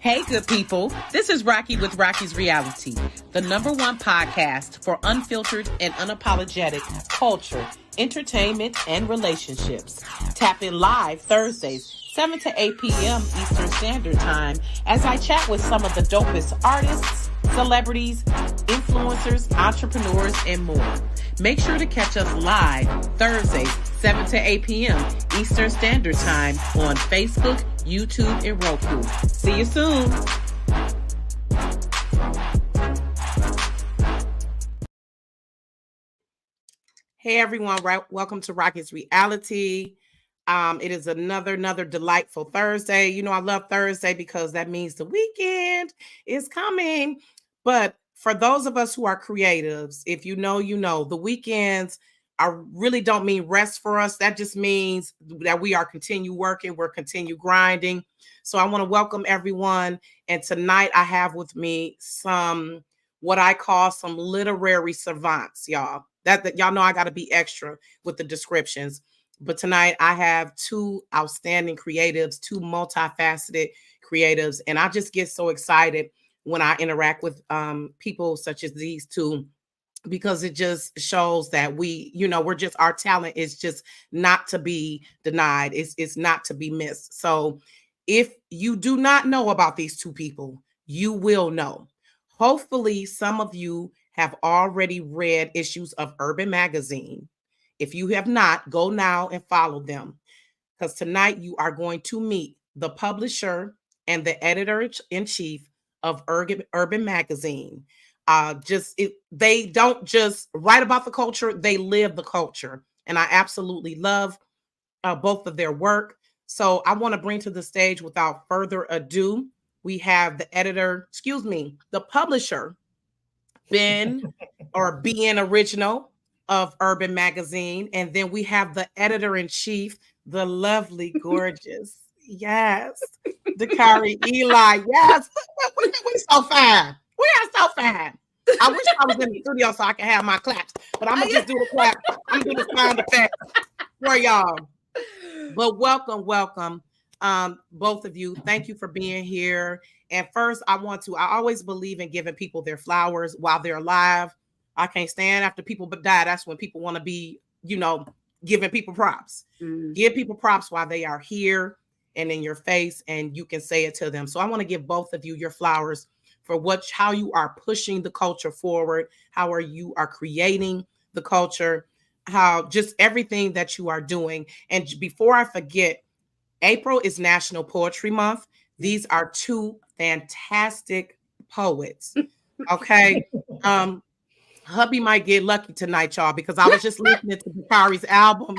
Hey, good people. This is Rocki with Rocki's Reality, the #1 podcast for unfiltered and unapologetic culture, entertainment, and relationships. Tap in live Thursdays, 7 to 8 p.m. Eastern Standard Time, as I chat with some of the dopest artists, celebrities, influencers, entrepreneurs, and more. Make sure to catch us live Thursdays, 7 to 8 p.m. Eastern Standard Time on Facebook, YouTube, and Roku. See you soon. Hey everyone, welcome to Rocki's Reality. It is another delightful Thursday. You know, I love Thursday because that means the weekend is coming. But for those of us who are creatives, if you know, you know, the weekends really don't mean rest for us. That just means that we are continue working, we're continue grinding. So I want to welcome everyone. And tonight I have with me some, what I call some literary savants, y'all. That y'all know I got to be extra with the descriptions. But tonight I have two outstanding creatives, two multifaceted creatives. And I just get so excited when I interact with people such as these two, because it just shows that we're just, our talent is just not to be denied. It's not to be missed. So if you do not know about these two people, you will know. Hopefully some of you have already read issues of Urban Magazine. If you have not, go now and follow them, because tonight you are going to meet the publisher and the editor-in-chief of Urban Magazine. They don't just write about the culture, they live the culture. And I absolutely love both of their work. So I want to bring to the stage, without further ado, we have the publisher, Ben Original of Urban Magazine. And then we have the editor-in-chief, the lovely, gorgeous, yes, Dakari Eli. Yes, we're so fine. We are so fine. I wish I was in the studio so I could have my claps, but I'm gonna just do the clap. I'm gonna do the sound effect for y'all. But welcome, both of you. Thank you for being here. And first, I always believe in giving people their flowers while they're alive. I can't stand after people die. That's when people want to be, giving people props. Give people props while they are here and in your face, and you can say it to them. So I want to give both of you your flowers for how you are pushing the culture forward, how you are creating the culture, how just everything that you are doing. And before I forget, April is National Poetry Month. These are two fantastic poets. Okay. Hubby might get lucky tonight, y'all, because I was just listening to Dakari's album.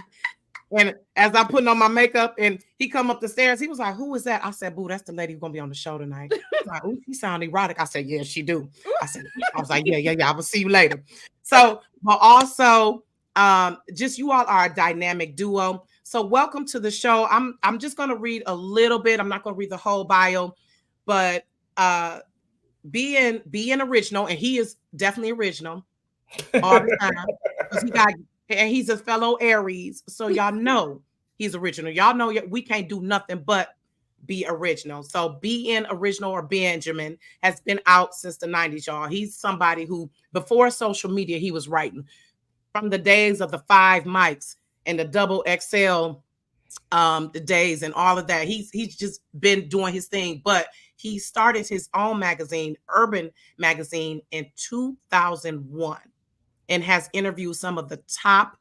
And as I'm putting on my makeup and he come up the stairs, he was like, "Who is that?" I said, "Boo, that's the lady who's going to be on the show tonight." He's like, "Ooh, she sound erotic." I said, "Yeah, she do." I was like, yeah. I will see you later. So, but also, just you all are a dynamic duo. So welcome to the show. I'm just going to read a little bit. I'm not going to read the whole bio, but being original, and he is definitely original all the time. And he's a fellow Aries, so y'all know he's original. Y'all know we can't do nothing but be original. So being original, or Benjamin, has been out since the 90s, y'all. He's somebody who, before social media, he was writing from the days of the 5 mics and the double XL, the days and all of that. He's just been doing his thing, but he started his own magazine, Urban Magazine, in 2001. And has interviewed some of the top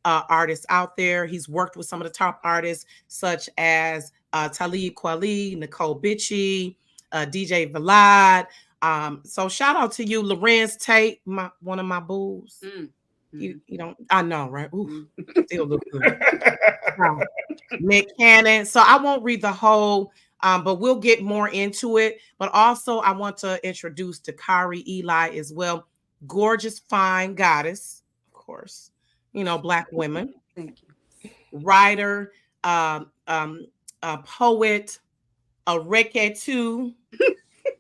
artists out there. He's worked with some of the top artists, such as Talib Kweli, Nicole Bitchie, DJ Vlad. So shout out to you, Lorenz Tate, one of my boos. You don't, I know, right? Ooh, still look good. Nick Cannon. So I won't read the whole, but we'll get more into it. But also, I want to introduce Dakari Eli as well. Gorgeous, fine goddess, of course, Black women. Thank you. Writer, poet, a Rocki too.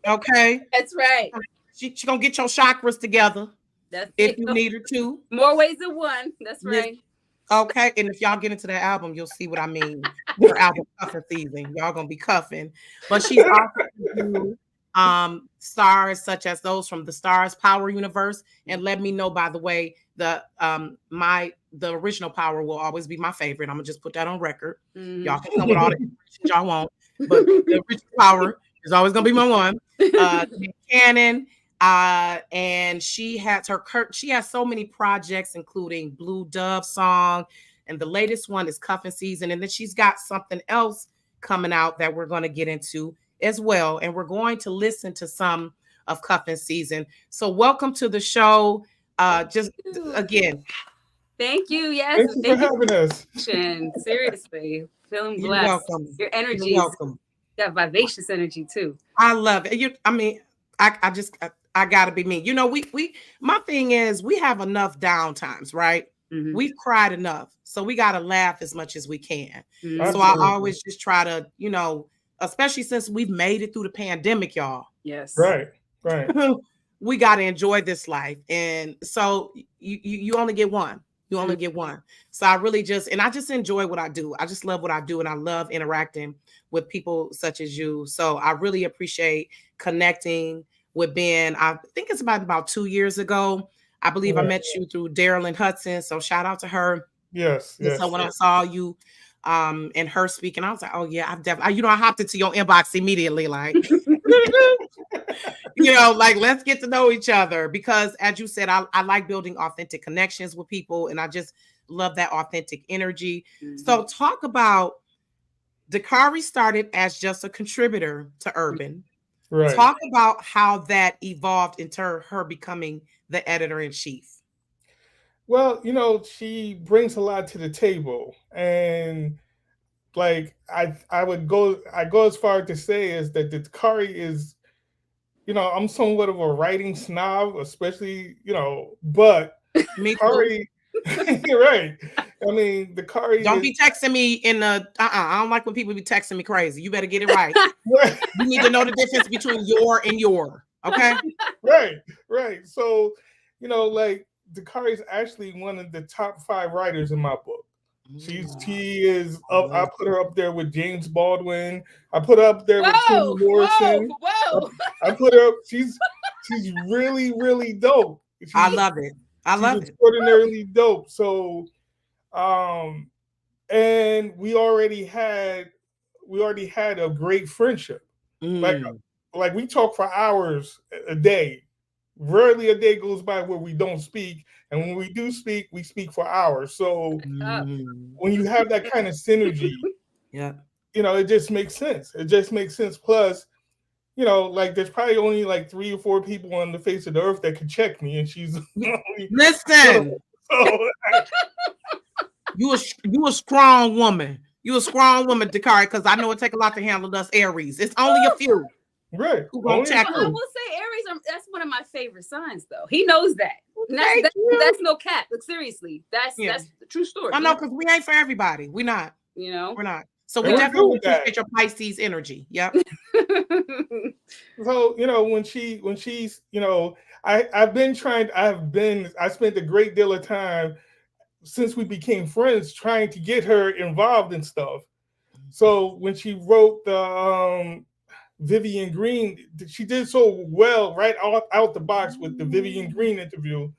Okay. That's right. She gonna get your chakras together. That's if you need her to. More ways than one. That's right. Okay, and if y'all get into that album, you'll see what I mean. Her album cuffing season. Y'all gonna be cuffing. But she's also do stars such as those from the Stars Power universe. And let me know, by the way, the original Power will always be my favorite. I'm gonna just put that on record. Y'all can come with all the information y'all want, but the original Power is always gonna be my one. Nick Cannon. And she has so many projects, including Blue Dove song, and the latest one is Cuffing Season. And then she's got something else coming out that we're going to get into as well. And we're going to listen to some of Cuffing Season. So welcome to the show. Just again. Thank you. Yes. Thank you for having us. Seriously. Feeling You're blessed. welcome. Your energy You're welcome. Got vivacious energy too. I love it. I gotta be me. You know, my thing is we have enough downtimes, right? Mm-hmm. We've cried enough. So we gotta laugh as much as we can. Mm-hmm. So I always just try to, you know, especially since we've made it through the pandemic, y'all. Yes. Right. We gotta enjoy this life. And so you only get one. You only get one. So I just enjoy what I do. I just love what I do. And I love interacting with people such as you. So I really appreciate connecting with Ben. I think it's about 2 years ago. I believe I met you through Daryl and Hudson. So shout out to her. Yes. So when I saw you and her speaking, I was like, oh yeah, I've definitely, I hopped into your inbox immediately, like, like let's get to know each other, because as you said, I like building authentic connections with people, and I just love that authentic energy. Mm-hmm. So talk about Dakari started as just a contributor to Urban. Right. Talk about how that evolved into her becoming the editor-in-chief. Well, she brings a lot to the table, and like I go as far to say is that the Dakari is, I'm somewhat of a writing snob, especially, but Dakari, you're right. I mean, Dakari. Don't be texting me in the. I don't like when people be texting me crazy. You better get it right. You need to know the difference between your and your. Okay. Right. So, like Dakari is actually one of the top 5 writers in my book. She is up. I put her up there with James Baldwin. I put her up there with Toni Morrison. Whoa. I put her up. She's really, really dope. I love it. She's extraordinarily dope. So, and we already had a great friendship. Like we talk for hours a day. Rarely a day goes by where we don't speak, and when we do speak, we speak for hours. So when you have that kind of synergy, it just makes sense. It just makes sense. Plus, like there's probably only like 3 or 4 people on the face of the earth that could check me, and she's listen. You a strong woman. You a strong woman, Dakari, because I know it take a lot to handle us Aries. It's only a few. Right. Who gonna check I will say Aries, that's one of my favorite signs, though. He knows that. That's no cap. Look, seriously, that's the true story. I know, because we ain't for everybody. We're not. We're not. So we definitely appreciate your Pisces energy. Yep. So when she's I spent a great deal of time since we became friends trying to get her involved in stuff. So when she wrote the Vivian Green, she did so well right out the box with the Vivian Green interview,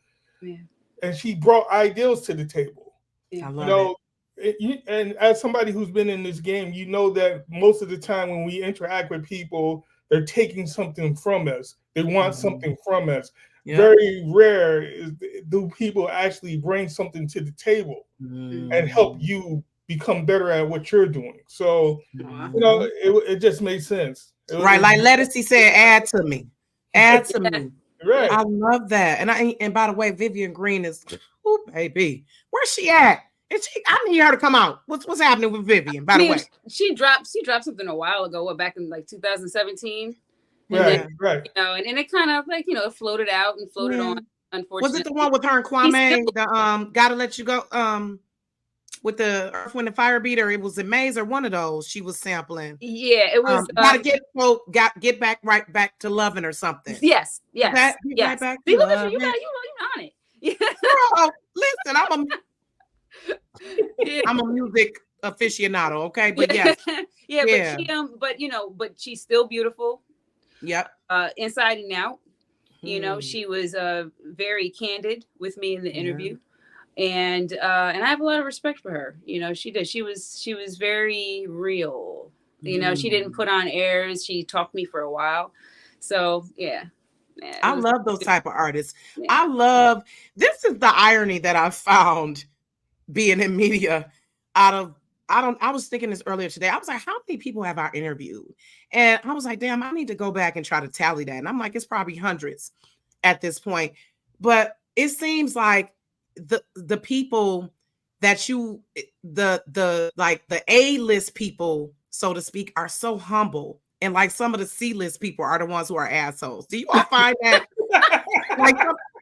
and she brought ideals to the table. I love and as somebody who's been in this game, you know that most of the time when we interact with people, they're taking something from us. They want something from us. Very rare do people actually bring something to the table and help you become better at what you're doing. So it just made sense. Right, like Lettucey said, add to me. Right. I love that. And by the way, Vivian Green is, baby, where's she at? I need her to come out. What's happening with Vivian? By the way, she dropped something a while ago, back in like 2017. Right. And it kind of like it floated out and floated on. Unfortunately, was it the one with her and Kwame? The Gotta Let You Go. With the Earth, Wind, and Fire beater, it was a Maze or one of those she was sampling. Yeah, it was. Get back to loving or something. Yes. Right back See, look at you. You on it. Girl, listen, Yeah. I'm a music aficionado, okay? But Yeah. yes. Yeah, but but she's still beautiful. Yep. Inside and out. She was very candid with me in the interview. And I have a lot of respect for her. She did. She was very real. She didn't put on airs. She talked me for a while. So yeah. I love those type of artists. Yeah. This is the irony that I found being in media I was thinking this earlier today. I was like, how many people have I interviewed? And I was like, damn, I need to go back and try to tally that. And I'm like, it's probably hundreds at this point. But it seems like the people that the A-list people, so to speak, are so humble. And like some of the C-list people are the ones who are assholes. Do you all find that? Like,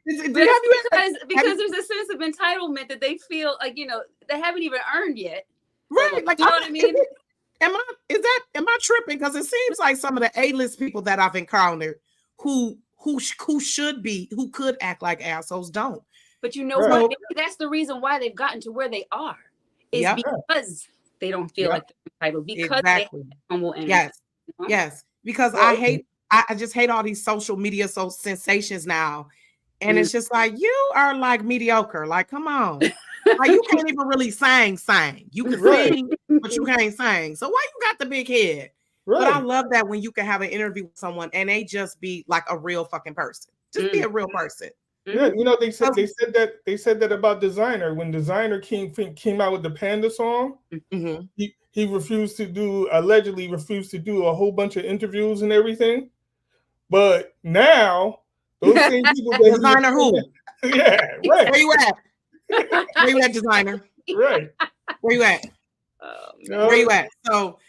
because there's a sense of entitlement that they feel like they haven't even earned yet. Right. Like, you know what I mean? Am I tripping? Because it seems like some of the A-list people that I've encountered who could act like assholes don't. But what? Maybe that's the reason why they've gotten to where they are. Is because they don't feel like they're entitled. Because they have humble energy. Yes. Yes. Because I just hate all these social media sensations now. And it's just like, you are like mediocre. Like, come on. Like, you can't even really sing. You can sing, but you can't sing. So why you got the big head? Right. But I love that when you can have an interview with someone and they just be like a real fucking person. Just be a real person. Yeah, they said that about Designer. When Designer came out with the Panda song, he allegedly refused to do a whole bunch of interviews and everything. But now those same people Designer who? Yeah, right. Where you at? Where you at, Designer? Right. Where you at? Where you at? So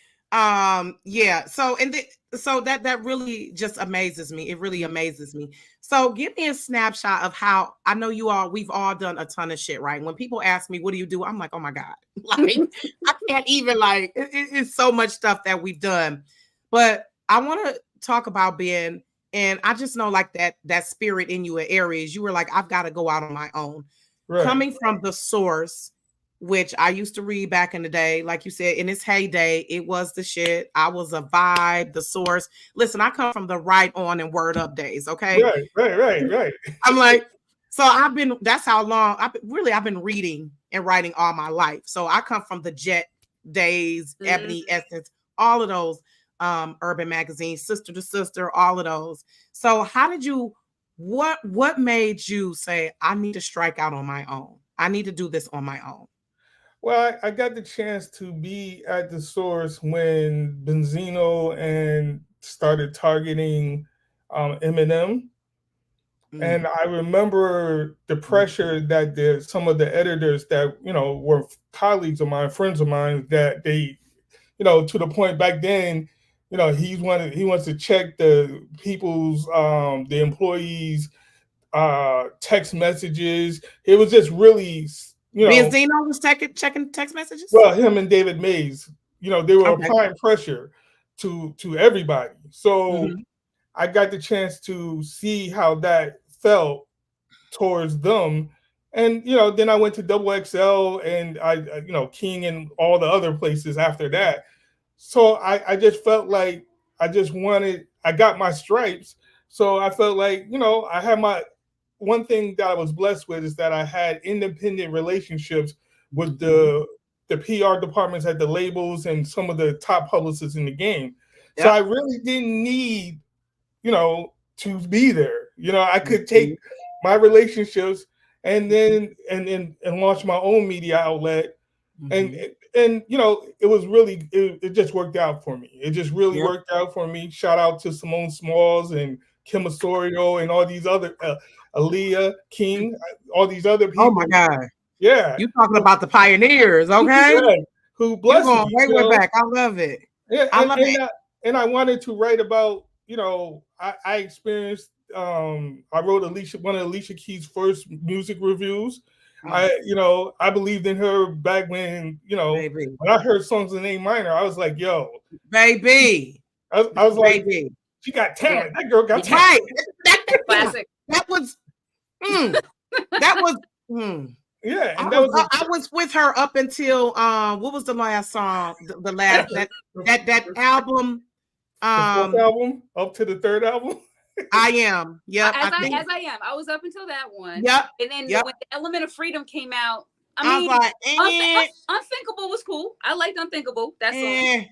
so that really just amazes me. It really amazes me. So give me a snapshot of how, I know we've all done a ton of shit, right? When people ask me, what do you do? I'm like, oh my God. Like, I can't even it's so much stuff that we've done. But I want to talk about being, and I just know like that spirit in you in areas, you were like, I've got to go out on my own. Right. Coming from the source, which I used to read back in the day, like you said, in its heyday, it was the shit. I was a vibe, the source. Listen, I come from the Right On and Word Up days, okay? Right. I'm like, so that's how long, I've been reading and writing all my life. So I come from the Jet days, Ebony Essence, all of those urban magazines, Sister to Sister, all of those. So how did you, what made you say, I need to strike out on my own? I need to do this on my own. Well, I got the chance to be at the source when Benzino and started targeting Eminem. And I remember the pressure that some of the editors that, were colleagues of mine, friends of mine, that they, to the point back then, he wants to check the people's, the employees' text messages. It was just really, Benzino was checking text messages? Well, him and David Mays, they were applying pressure to everybody. So I got the chance to see how that felt towards them. And, then I went to Double XL and I King and all the other places after that. So I just felt like I got my stripes. So I felt like, I had one thing that I was blessed with is that I had independent relationships with the PR departments at the labels and some of the top publicists in the game. Yep. So I really didn't need, to be there. I could take my relationships and then and launch my own media outlet. And it was really, it just worked out for me. It just really worked out for me. Shout out to Simone Smalls and Kim Osorio and all these other Aaliyah King, all these other people. Oh my God. Yeah. You talking about the pioneers, okay? Yeah. Who blessed me. Way back. I love it. Yeah, I love it. And I wanted to write about, I experienced, I wrote one of Alicia Keys' first music reviews. I believed in her back when, baby. When I heard songs in A minor, I was like, yo. Baby. I was like, baby. She got talent. That girl got talent. Classic. That was, Yeah, and I was with her up until what was the last song? The last that album. The fourth album, up to the third album. I Am. Yep. As I Am. I was up until that one. Yep. And then yep. when the Element of Freedom came out, I was like, Unthinkable was cool. I liked Unthinkable. That's all.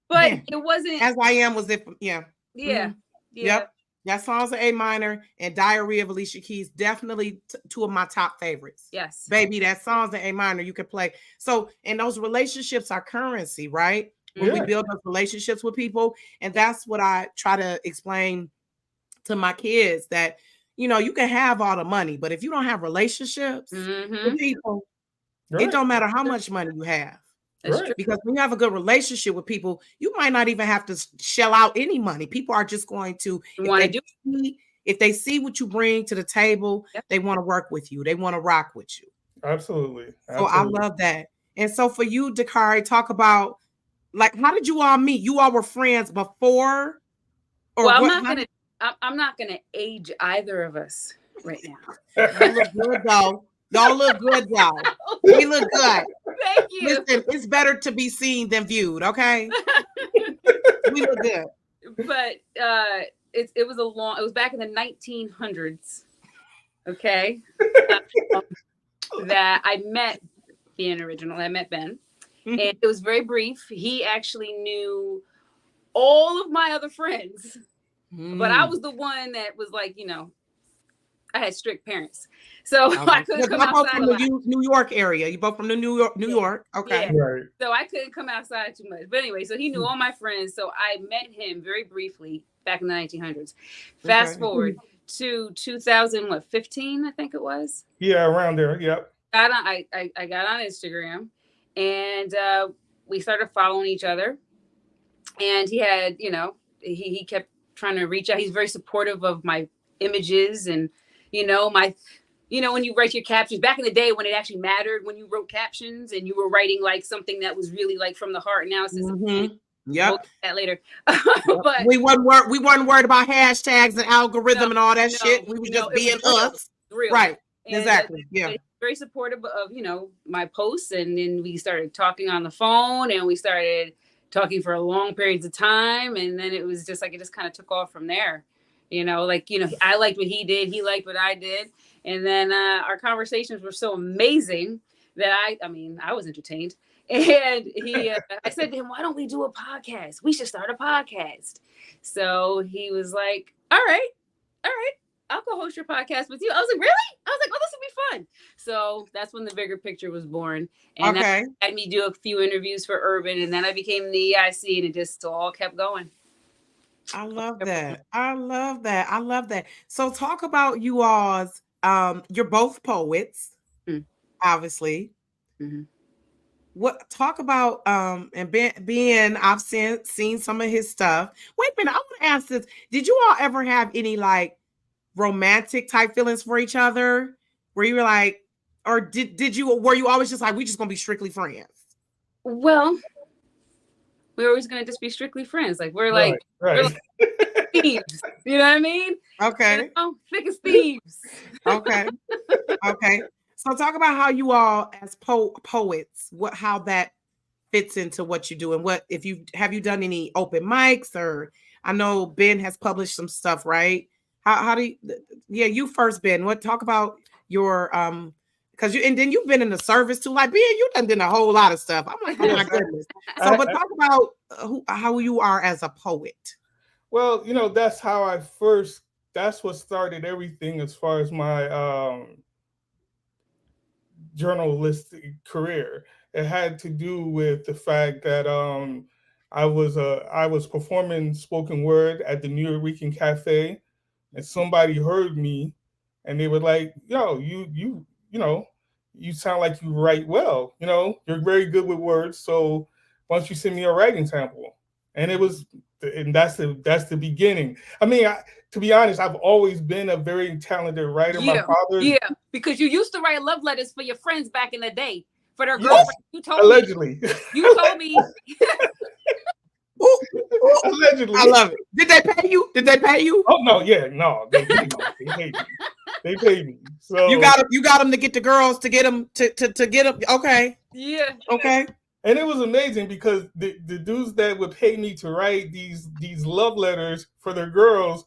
But it wasn't. As I Am was it. Yeah. Yeah. Mm-hmm. Yep. That song's an A minor, and Diary of Alicia Keys, definitely two of my top favorites. Yes. Baby, that song's an A minor. You can play. So, and those relationships are currency, right? When we build those relationships with people. And that's what I try to explain to my kids, that, you know, you can have all the money, but if you don't have relationships with people, it don't matter how much money you have. That's true. Because when you have a good relationship with people, you might not even have to shell out any money. People are just going to, if they see what you bring to the table, they want to work with you. They want to rock with you. Absolutely. So I love that. And so for you, Dakari, talk about, like, how did you all meet? You all were friends before? Or well, I'm not gonna age either of us right now. You look good though. Y'all look good, y'all. We look good. Thank you. Listen, it's better to be seen than viewed, okay? We look good. But it was back in the 1900s, okay? That I met Ben. I met Ben. And it was very brief. He actually knew all of my other friends. But I was the one that was like, you know, I had strict parents, so I couldn't come outside. From the New York area. You both from the New York. Okay. Yeah. Right. So I couldn't come outside too much. But anyway, so he knew all my friends. So I met him very briefly back in the 1900s. Fast forward to 2015, I think it was. Yeah, around there. Yep. I got on Instagram, and we started following each other. And he had, you know, he kept trying to reach out. He's very supportive of my images and, you know, when you write your captions back in the day when it actually mattered, when you wrote captions and you were writing like something that was really like from the heart. Now it's just that later. But we weren't worried about hashtags and algorithm and all that shit. We were just being us. Real. Right. And exactly. Yeah. Very supportive of, you know, my posts. And then we started talking on the phone, and we started talking for long periods of time. And then it was just like, it just kind of took off from there. You know, like, you know, I liked what he did. He liked what I did. And then our conversations were so amazing that I was entertained. And I said to him, why don't we do a podcast? We should start a podcast. So he was like, all right, I'll go host your podcast with you. I was like, really? I was like, oh, this will be fun. So that's when the Bigger Picture was born. And that had me do a few interviews for Urban. And then I became the EIC, and it just all kept going. I love that. So talk about you all's, you're both poets, obviously. Talk about, and Ben, I've seen some of his stuff. Wait a minute, I want to ask this. Did you all ever have any like romantic type feelings for each other? Where you were like, or were you always just like, we just gonna be strictly friends? Well, we're always gonna just be strictly friends. Like we're like thieves. You know what I mean? Okay. You know, thick as thieves. Okay. So talk about how you all as poets, how that fits into what you do, and have you done any open mics, or I know Ben has published some stuff, right? How do you first, Ben? Talk about your because then you've been in the service too, like Ben, you done a whole lot of stuff. I'm like, oh my goodness. So but talk about how you are as a poet. Well, you know, that's what started everything as far as my journalistic career. It had to do with the fact that I was performing spoken word at the New York Cafe, and somebody heard me, and they were like, "Yo, you know, you sound like you write well. You know, you're very good with words. So why don't you send me a writing sample?" And that's the beginning. I mean, to be honest, I've always been a very talented writer. Yeah, my father, because you used to write love letters for your friends back in the day, for their girlfriends. You told allegedly. Me. You told me. Allegedly. I love it. Did they pay you? Oh no, yeah, no. They paid me. They paid me. So you got them to get the girls to get them to get them. Okay. Yeah. Okay. and it was amazing because the dudes that would pay me to write these love letters for their girls,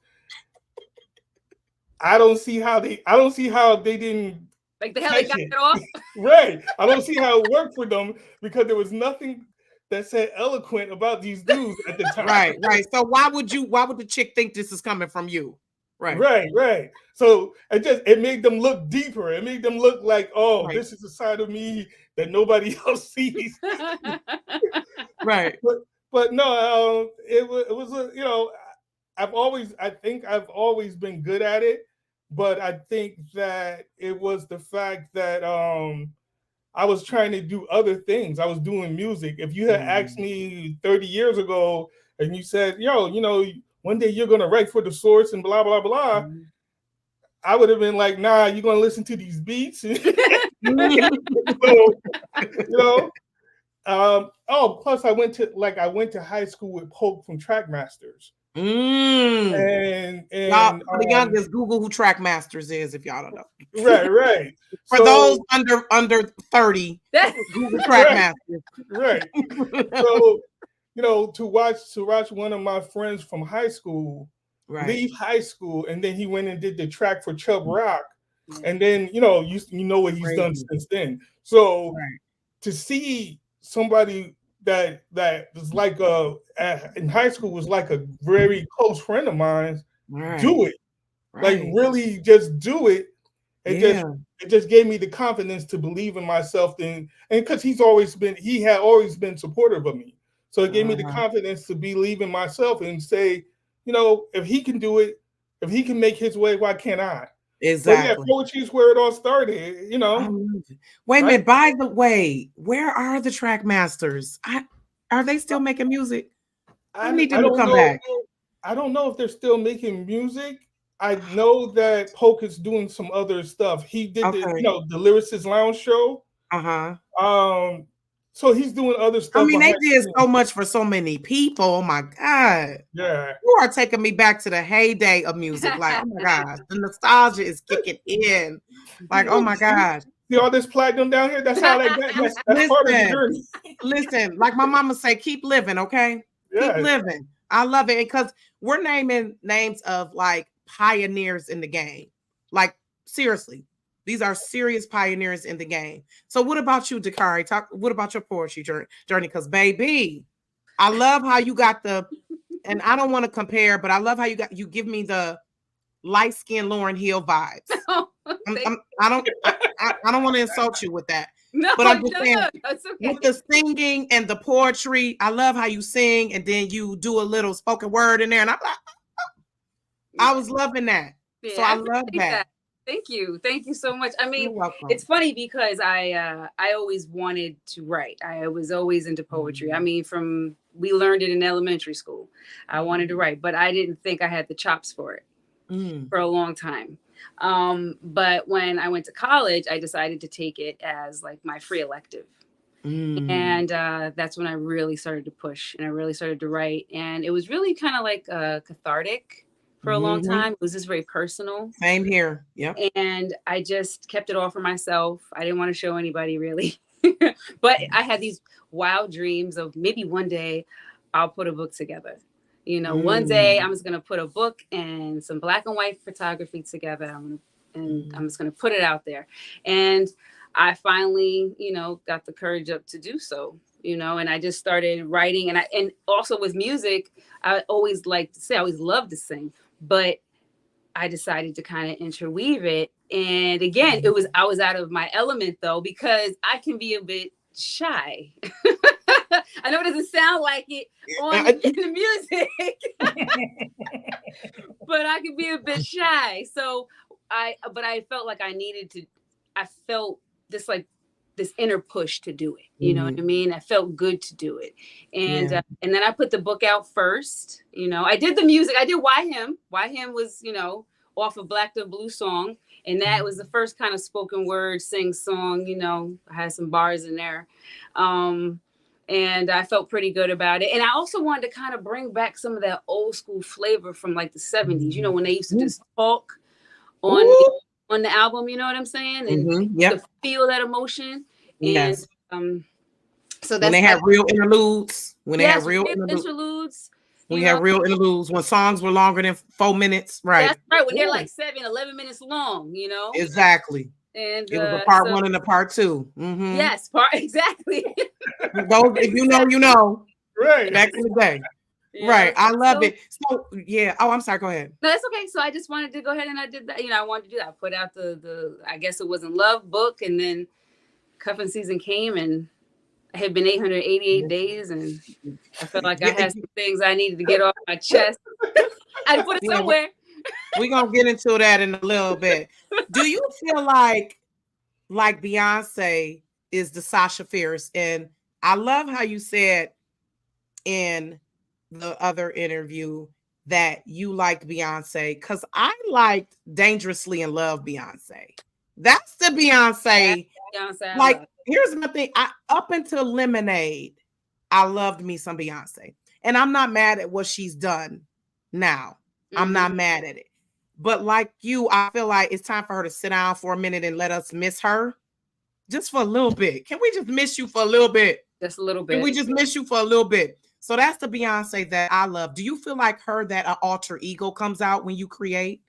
I don't see how they didn't Like the hell they catch got it. it off. Right. I don't see how it worked for them because there was nothing that said eloquent about these dudes at the time. Right, right. So why would the chick think this is coming from you? Right. Right. So it made them look deeper. It made them look like, oh, Right. this is a side of me that nobody else sees. Right. But no, it was I think I've always been good at it, but I think that it was the fact that I was trying to do other things. I was doing music. If you had asked me 30 years ago and you said, yo, one day you're gonna write for the Source and blah blah blah, I would have been like, nah, you're gonna listen to these beats. So, plus I went to high school with Polk from Trackmasters. And for the youngest, Google who Trackmasters is if y'all don't know. Right. For those under 30, Google Trackmasters. Right. So, to watch one of my friends from high school leave high school, and then he went and did the track for Chubb Rock, and then you know what he's done since then. So to see somebody that was like in high school was like a very close friend of mine do it, like really just do it. It just gave me the confidence to believe in myself, and because he had always been supportive of me, so it gave me the confidence to believe in myself and say, if he can do it, if he can make his way, why can't I? Exactly. But yeah, poetry is where it all started. Wait a minute. By the way, where are the Trackmasters? Are they still making music? I need them to come back. I don't know if they're still making music. I know that Polk is doing some other stuff. He did the Lyricist Lounge show. So he's doing other stuff. I mean, they did so much for so many people. Oh my God. Yeah. You are taking me back to the heyday of music. Like, oh my gosh, the nostalgia is kicking in. Like, oh my gosh. See all this platinum down here? That's how that's part of the journey. Listen, like my mama say, keep living, okay? Yeah. Keep living. I love it because we're naming names of like pioneers in the game. Like, seriously. These are serious pioneers in the game. So what about you, Dakari? What about your poetry journey? Because baby, I love how you got and I don't want to compare, but I love how you give me the light-skinned Lauryn Hill vibes. I don't want to insult you with that. No, but I'm just saying, that's okay. With the singing and the poetry, I love how you sing and then you do a little spoken word in there. And I'm like, I was loving that. Yeah, so I love that. Thank you so much. I mean, it's funny because I always wanted to write. I was always into poetry. I mean, we learned it in elementary school. I wanted to write, but I didn't think I had the chops for it for a long time. But when I went to college, I decided to take it as like my free elective. And that's when I really started to push and I really started to write. And it was really kind of like cathartic. For a long time. It was just very personal. Same here. Yeah. And I just kept it all for myself. I didn't want to show anybody really. But I had these wild dreams of maybe one day I'll put a book together. One day I'm just going to put a book and some black and white photography together. I'm just going to put it out there. And I finally, got the courage up to do so. And I just started writing and also with music, I always liked to sing. I always loved to sing. But I decided to kind of interweave it. And again, I was out of my element though, because I can be a bit shy. I know it doesn't sound like it in the music, but I can be a bit shy. So I felt like I felt this inner push to do it. You know what I mean? I felt good to do it. And and then I put the book out first. I did the music. I did Why Him. Why Him was, off of Black the Blue song. And that was the first kind of spoken word sing song. I had some bars in there. And I felt pretty good about it. And I also wanted to kind of bring back some of that old school flavor from like the 70s, when they used to just talk on on the album. You know what I'm saying? And Yep. to feel that emotion. Yes. And so When that's they had real interludes. When they had real interludes. We had real interludes when songs were longer than 4 minutes. Right. That's right. When they're like 7-11 minutes long, you know? Exactly. And it was a part 1 and a part 2. Yes, exactly. Those, if you know, you know. Right. Back in the day. Yeah. Right. I love it. So yeah. Oh, I'm sorry. Go ahead. No, that's okay. So I just wanted to go ahead and I did that. You know, I wanted to do that. I put out the I guess it was in Love book, and then cuffing season came, and I had been 888 days, and I felt like I had some things I needed to get off my chest. I put it somewhere. We're gonna get into that in a little bit. Do you feel like Beyonce is the Sasha Fierce? And I love how you said in the other interview that you liked Beyonce, because I liked Dangerously in Love Beyonce. That's the Beyonce. Beyonce, like, here's my thing. Up until Lemonade, I loved me some Beyonce. And I'm not mad at what she's done now. I'm not mad at it. But like you, I feel like it's time for her to sit down for a minute and let us miss her. Just for a little bit. Can we just miss you for a little bit? Just a little bit. Can we just miss you for a little bit? So that's the Beyonce that I love. Do you feel like her that an alter ego comes out when you create?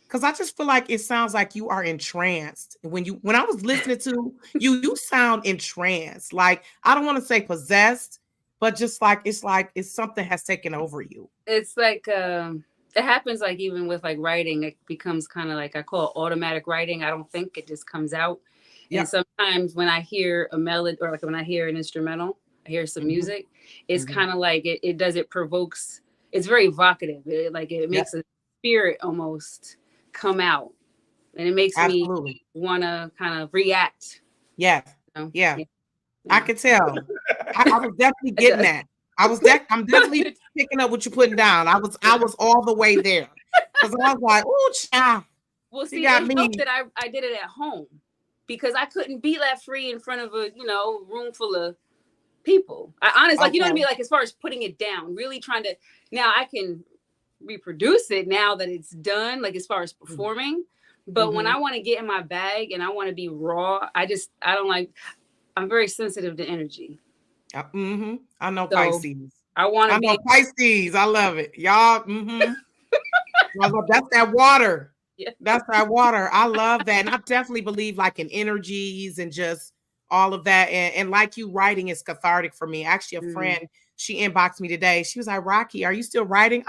Because I just feel like it sounds like you are entranced. When I was listening to you, you sound entranced. Like, I don't want to say possessed, but just like it's something has taken over you. It's like it happens like even with like writing, it becomes kind of like I call it automatic writing. I don't think, it just comes out. Yep. And sometimes when I hear a melody, or like when I hear an instrumental, I hear some music, it's kind of like it provokes, it's very evocative. It makes a spirit almost come out, and it makes me want to kind of react. Yeah. You know? Yeah. I could tell. I was definitely getting that. I'm definitely picking up what you're putting down. I was all the way there. Because I was like, oh, child. Well, see, it helped that I did it at home, because I couldn't be that free in front of a, room full of people. I honestly, like, you know what I mean? Like, as far as putting it down, really trying to, now I can reproduce it now that it's done, like as far as performing. But when I want to get in my bag and I want to be raw, I don't like, I'm very sensitive to energy. I know Pisces. I want to be Pisces. I love it. Y'all. That's that water. Yeah. That's that water. I love that. And I definitely believe like in energies and just all of that. And like you, writing is cathartic for me. Actually, a friend, she inboxed me today. She was like, Rocki, are you still writing?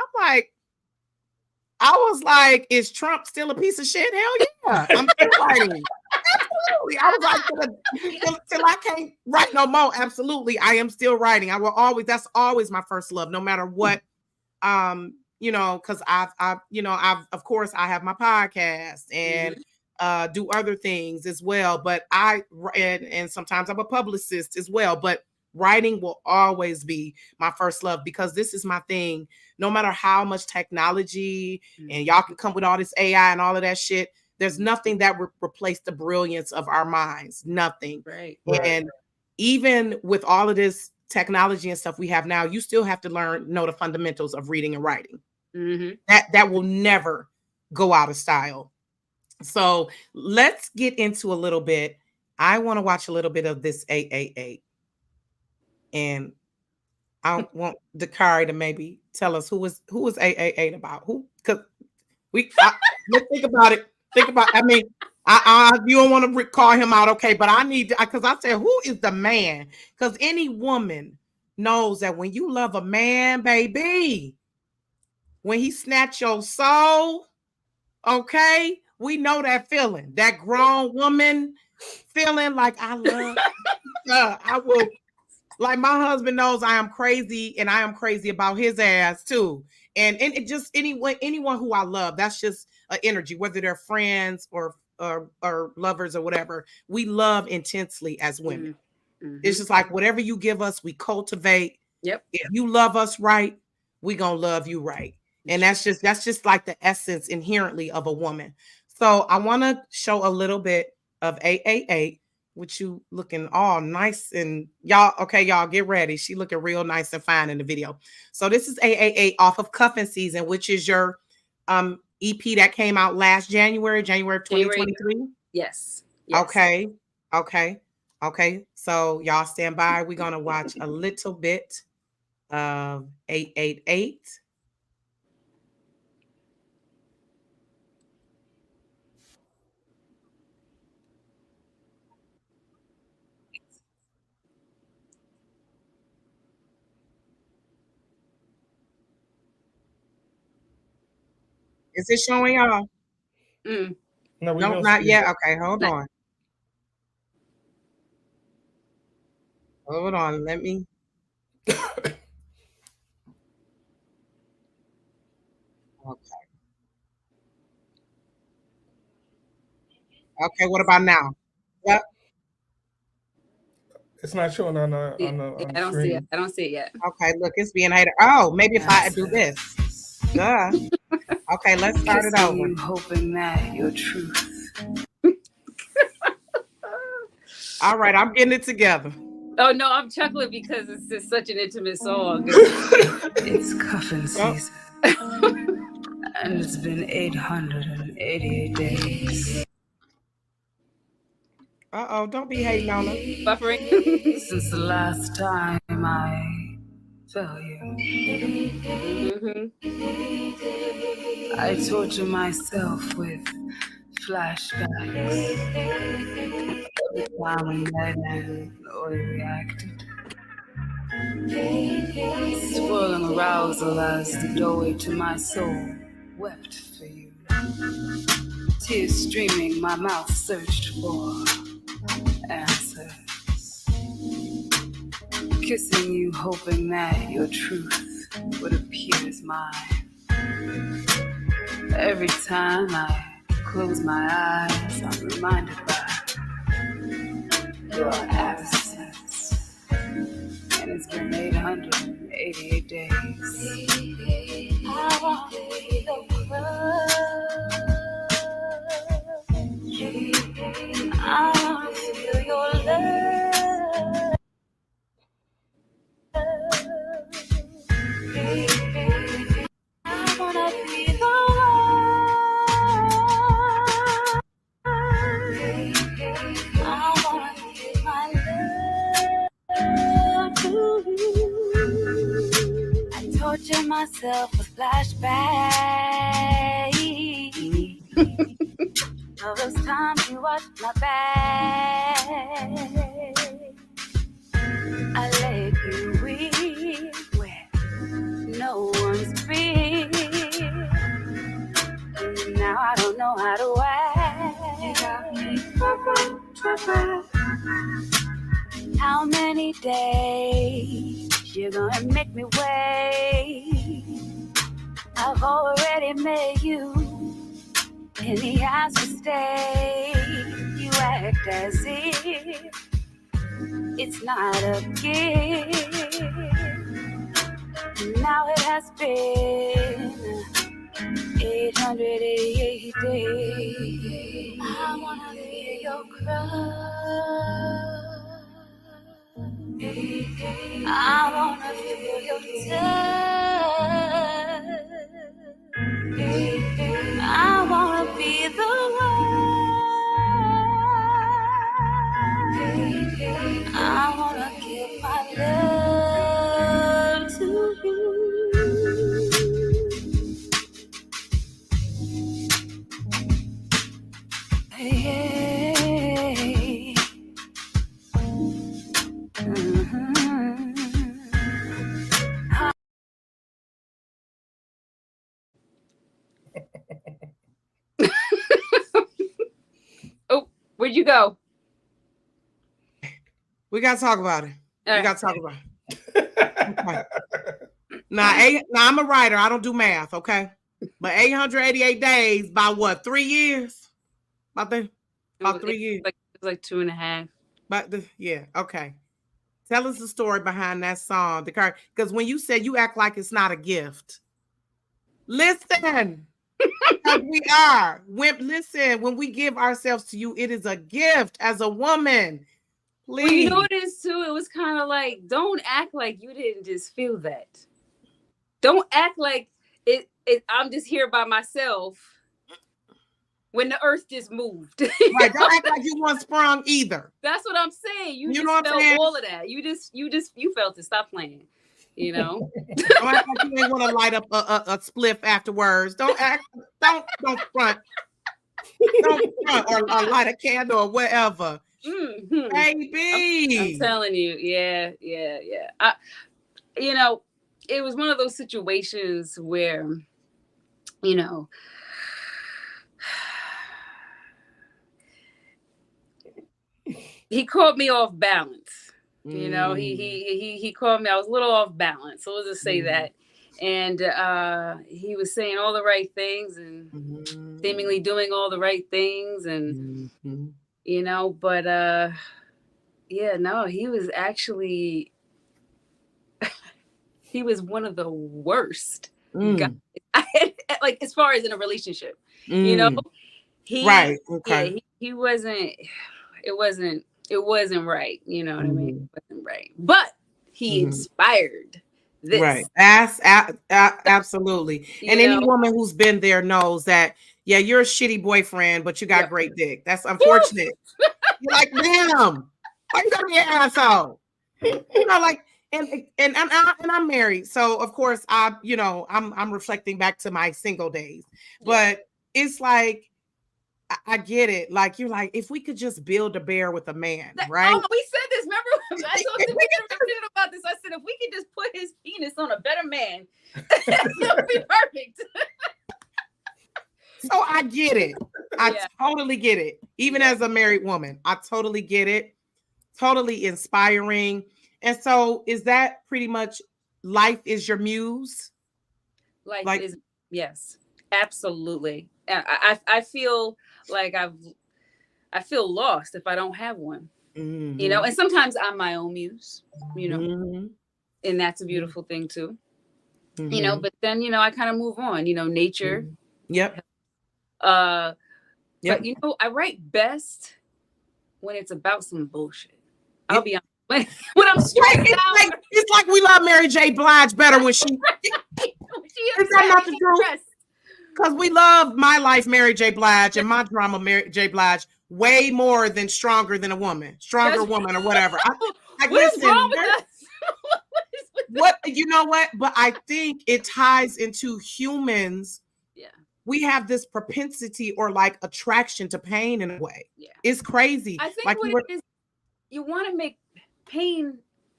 I was like, is Trump still a piece of shit? Hell yeah. I'm still writing. Absolutely. I was like, till I can't write no more. Absolutely. I am still writing. That's always my first love, no matter what. Because I've of course I have my podcast and do other things as well. But and sometimes I'm a publicist as well. But writing will always be my first love, because this is my thing. No matter how much technology and y'all can come with all this AI and all of that shit, there's nothing that would replace the brilliance of our minds. Nothing. Right. And even with all of this technology and stuff we have now, you still have to know the fundamentals of reading and writing. That will never go out of style. So let's get into a little bit. I want to watch a little bit of this 888. And I want Dakari to maybe tell us who was 888 about. Who? Because let's think about it. I mean, you don't want to call him out, okay? But I need to, because I said, who is the man? Because any woman knows that when you love a man, baby, when he snatch your soul, okay, we know that feeling, that grown woman feeling like I love. I will. Like, my husband knows I am crazy, and I am crazy about his ass too. And it just anyone who I love, that's just an energy, whether they're friends or lovers or whatever. We love intensely as women. It's just like whatever you give us, we cultivate. Yep. If you love us right, we gonna love you right. And that's just like the essence inherently of a woman. So I want to show a little bit of 888. With you looking all nice, and y'all get ready. She looking real nice and fine in the video. So this is 888 off of Cuffing Season, which is your EP that came out last January of January. 2023? Yes. Okay. Okay. Okay. So y'all stand by. We're gonna watch a little bit of 888. Is it showing y'all? Mm. No, we No, don't not see it. yet. Okay, hold on. Hold on. Let me. Okay. Okay. What about now? Yep. It's not showing on the Yeah, on the yeah, on I the don't see it. screen. I don't see it yet. Okay. Look, it's being hated. Oh, maybe if I do this. Duh. Okay, let's start it over. You hoping that your truth. All right, I'm getting it together. Oh no, I'm chuckling because it's just such an intimate song. It's cuffing season. And it's been 888 days. Uh-oh, don't be hating on us. Buffering. Since the last time I felt you. Mm-hmm. I torture myself with flashbacks. Every time we met and or reacted. Swirling arousal as the doorway to my soul wept for you. Tears streaming, my mouth searched for answers. Kissing you, hoping that your truth would appear as mine. Every time I close my eyes, I'm reminded by your absence. And it's been 888 days. I want to be the crush. I want to feel your love. I want to be the one. I want to give my love to you. I torture myself with flashbacks of those times you watched my back. I let you weep where no one's been. And now I don't know how to act. How many days you're gonna make me wait? I've already made you in the eyes to stay. You act as if it's not a gift. Now it has been 888 days. I wanna feel your crush. I wanna feel your touch. I wanna be the one. I wanna give my love to you. Hey. Oh, where'd you go? We gotta talk about it. We gotta talk about it. Okay. Now, I'm a writer. I don't do math, okay? But 888 days by what? 3 years? About 3 years. It's like 2.5. Yeah, okay. Tell us the story behind that song, Dakari. Because when you said you act like it's not a gift, listen. Because we are. When we give ourselves to you, it is a gift as a woman. Please. Well, you know what it is too? It was kind of like, don't act like you didn't just feel that. Don't act like it I'm just here by myself when the earth just moved. Right. Don't act like you weren't sprung either. That's what I'm saying. You know just what I'm felt saying? all of that. You felt it. Stop playing. You know. Don't act like you ain't want to light up a spliff afterwards. Don't front. Don't front or light a candle or whatever. Mm-hmm. Baby. I'm telling you. Yeah. You know, it was one of those situations where, you know, he caught me off balance. You know, he called me. I was a little off balance. So let's just say that. And he was saying all the right things and seemingly doing all the right things, and you know, but yeah, no, he was actually he was one of the worst guys. Like as far as in a relationship, you know, right? Okay, yeah, he wasn't. It wasn't right. You know what I mean? It wasn't right. But he inspired this. Right. Absolutely. And any woman who's been there knows that, yeah, you're a shitty boyfriend, but you got great dick. That's unfortunate. You're like, damn, why you gotta be an asshole? You know, like, and I'm married. So of course I'm reflecting back to my single days. But it's like, I get it. Like, you're like, if we could just build a bear with a man, right? Oh, we said this. Remember, I talked to Peter about this. I said, if we could just put his penis on a better man, it'll be perfect. So I get it. I totally get it. Even as a married woman, I totally get it. Totally inspiring. And so is that pretty much life is your muse? Life is, yes, absolutely. I feel like I feel lost if I don't have one, you know, and sometimes I'm my own muse, you know, and that's a beautiful thing too, you know, but then, you know, I kind of move on, you know, nature. Yep. But you know, I write best when it's about some bullshit. I'll be honest. When I'm stressed out. It's like we love Mary J. Blige better when she is that not the truth? Because we love My Life, Mary J. Blige, and My Drama, Mary J. Blige, way more than Stronger Than a Woman, Stronger Woman, or whatever. What is wrong with us? What you know what? But I think it ties into humans. Yeah, we have this propensity or like attraction to pain in a way. Yeah, it's crazy. I think like what it is, you want to make pain.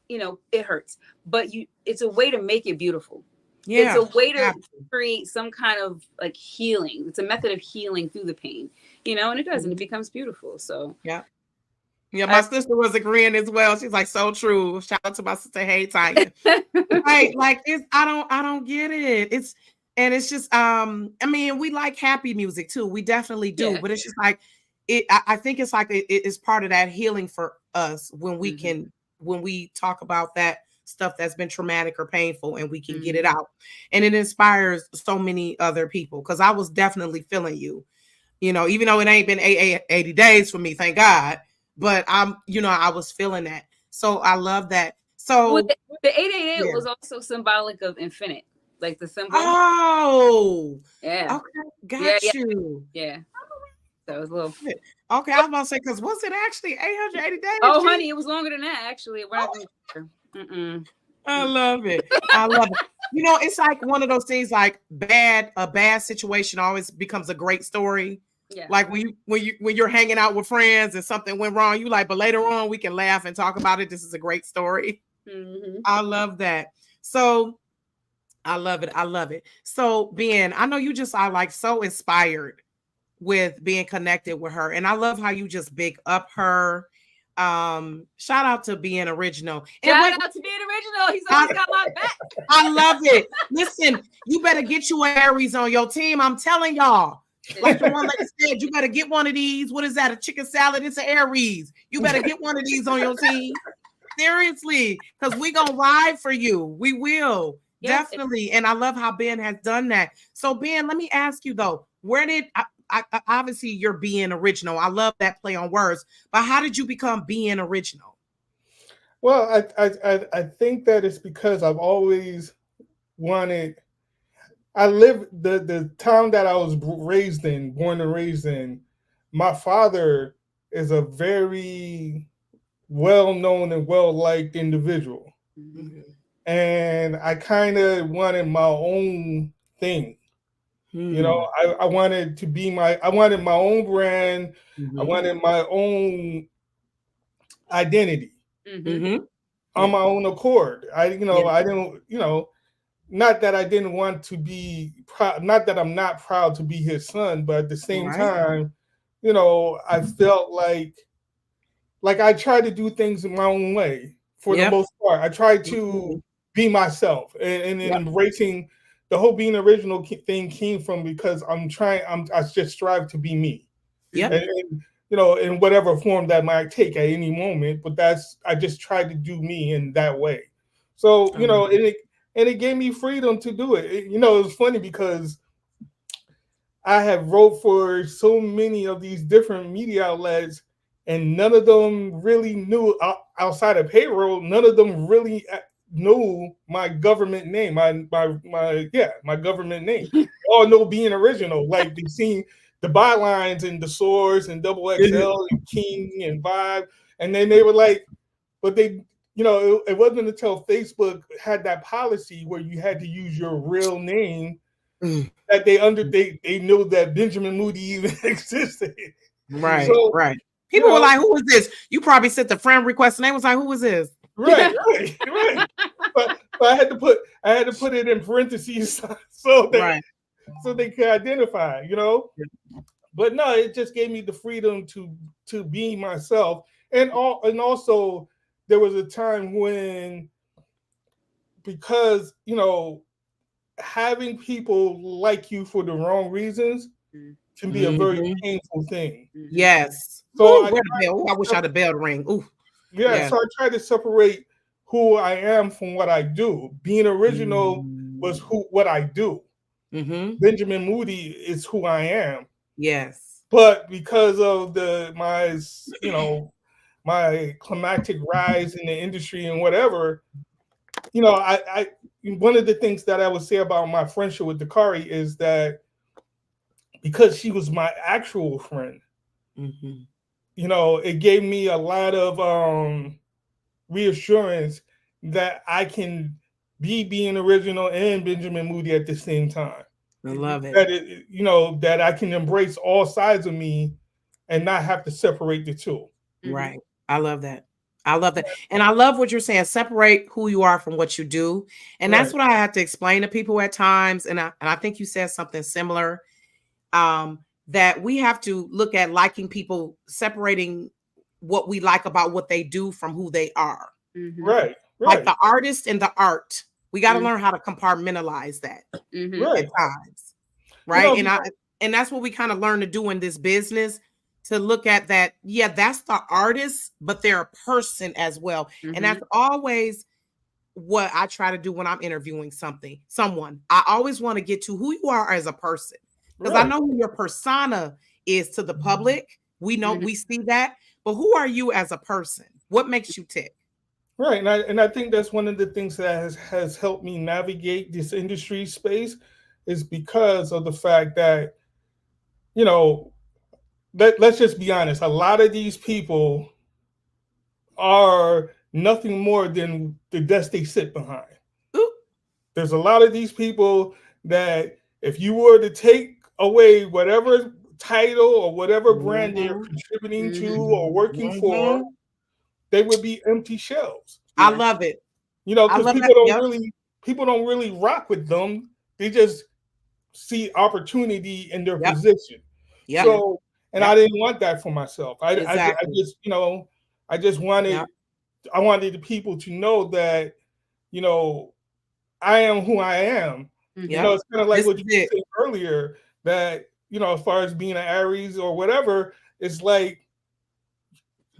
You know, it hurts, but it's a way to make it beautiful. Yeah, it's a way to create some kind of like healing. It's a method of healing through the pain, you know, and it does, and it becomes beautiful. So yeah, my sister was agreeing as well. She's like, so true. Shout out to my sister. Hey, Tanya. Right, like it's I don't get it. It's just I mean, we like happy music too. We definitely do, but it's just like I think it's like it's part of that healing for us when we can when we talk about that stuff that's been traumatic or painful and we can get it out, and it inspires so many other people. Because I was definitely feeling you know, even though it ain't been 80 days for me, thank God, but I'm, you know, I was feeling that. So I love that. So the 888 was also symbolic of infinite, like the symbol. Oh, yeah, okay, got you. Yeah. That was a little. Okay, I was about to say, because was it actually 880 days? Oh, honey, it was longer than that, actually. I love it. I love it. You know, it's like one of those things like a bad situation always becomes a great story. Yeah. Like when you're hanging out with friends and something went wrong, you like, but later on we can laugh and talk about it. This is a great story. I love that. So I love it. I love it. So Ben, I know you just are like so inspired with being connected with her. And I love how you just big up her. Shout out to being original. Shout out to being original. He's always got my back. I love it. Listen, you better get you an Aries on your team. I'm telling y'all. Like the one lady said, you better get one of these. What is that? A chicken salad? It's an Aries. You better get one of these on your team. Seriously, because we gonna ride for you. We will. Yes. Definitely. And I love how Ben has done that. So Ben, let me ask you though, where did I obviously you're being original. I love that play on words, but how did you become being original? Well, I think that it's because I've always wanted, I live the town that I was raised in, born and raised in. My father is a very well known and well liked individual, Mhm. Mhm. and I kind of wanted my own thing. You know, Hmm. I wanted to be I wanted my own brand. I Mhm. wanted my own identity Mhm. Mhm. on Yeah. my own accord. Yeah. I didn't, not that I didn't want to be proud, not that I'm not proud to be his son, but at the same Right. time, I felt like I tried to do things in my own way for the Yep. most part. I tried to Absolutely. be myself, and Yep. embracing the whole being original thing came from because I just strive to be me, Yep. Mhm. and in whatever form that might take at any moment. But I just tried to do me in that way. So I love it. and it gave me freedom to do it. It was funny because I have wrote for so many of these different media outlets, and none of them really knew outside of payroll. None of them really knew my government name. My government name. They all know being original. Like they've seen the bylines and the source and double XL and King and Vibe, and then they were like, but they. It wasn't until Facebook had that policy where you had to use your real name Mm. that they knew that Benjamin Moody even existed. Right. So Right. you People were know, like, "Who is this?" You probably sent the friend request, and they was like, "Who is this?" right. But I had to put it in parentheses Right. so they could identify. But no, it just gave me the freedom to be myself, and also there was a time when because having people like you for the wrong reasons Mhm. can be a very Hmm. painful thing. Mhm. Yes. So Ooh, I where the tried bell? Ooh, I wish I to had a bell to ring. Ooh, yeah, yeah. so I try to separate who I am from what I do. Being original was who what I do. Mm-hmm. Benjamin Moody is who I am. Yes. But because of my climactic rise in the industry and whatever, I one of the things that I would say about my friendship with Dakari is that because she was my actual friend, Mm-hmm. it gave me a lot of reassurance that I can be being original and Benjamin Moody at the same time. I Mhm. love it. That I can embrace all sides of me and not have to separate the two. Mhm. Right. I love that. I love that. And I love what you're saying. Separate who you are from what you do. And that's Right, what I have to explain to people at times. And I think you said something similar. That we have to look at liking people, separating what we like about what they do from who they are. Mhm. right, Like right, the artist and the art. We got to Mhm. learn how to compartmentalize that Mhm. at right. times. You Right. know, And that's what we kind of learn to do in this business, to look at that. Yeah, that's the artist, but they're a person as well. And Mhm. that's always what I try to do when I'm interviewing someone. I always want to get to who you are as a person, because I right, know who your persona is to the public. We know, Mhm. we see that, but who are you as a person? What makes you tick? right. And I think that's one of the things that has helped me navigate this industry space is because of the fact that, you know, let's just be honest, a lot of these people are nothing more than the desk they sit behind. Ooh, There's a lot of these people that if you were to take away whatever title or whatever brand they're mhm, contributing to Mhm. or working for, mhm. they would be empty shells. I Yeah. love it. I Because love that. Yep. people don't really rock with them. They just see opportunity in their Yep. position. Yep. Yeah. So, and I Yep. didn't want that for myself. I Exactly. just, I just Yep. wanted the people to know that, you know, I am who I am. Mhm. Yep. It's kind of like This what is you it. were saying earlier that, as far as being an Aries or whatever, it's like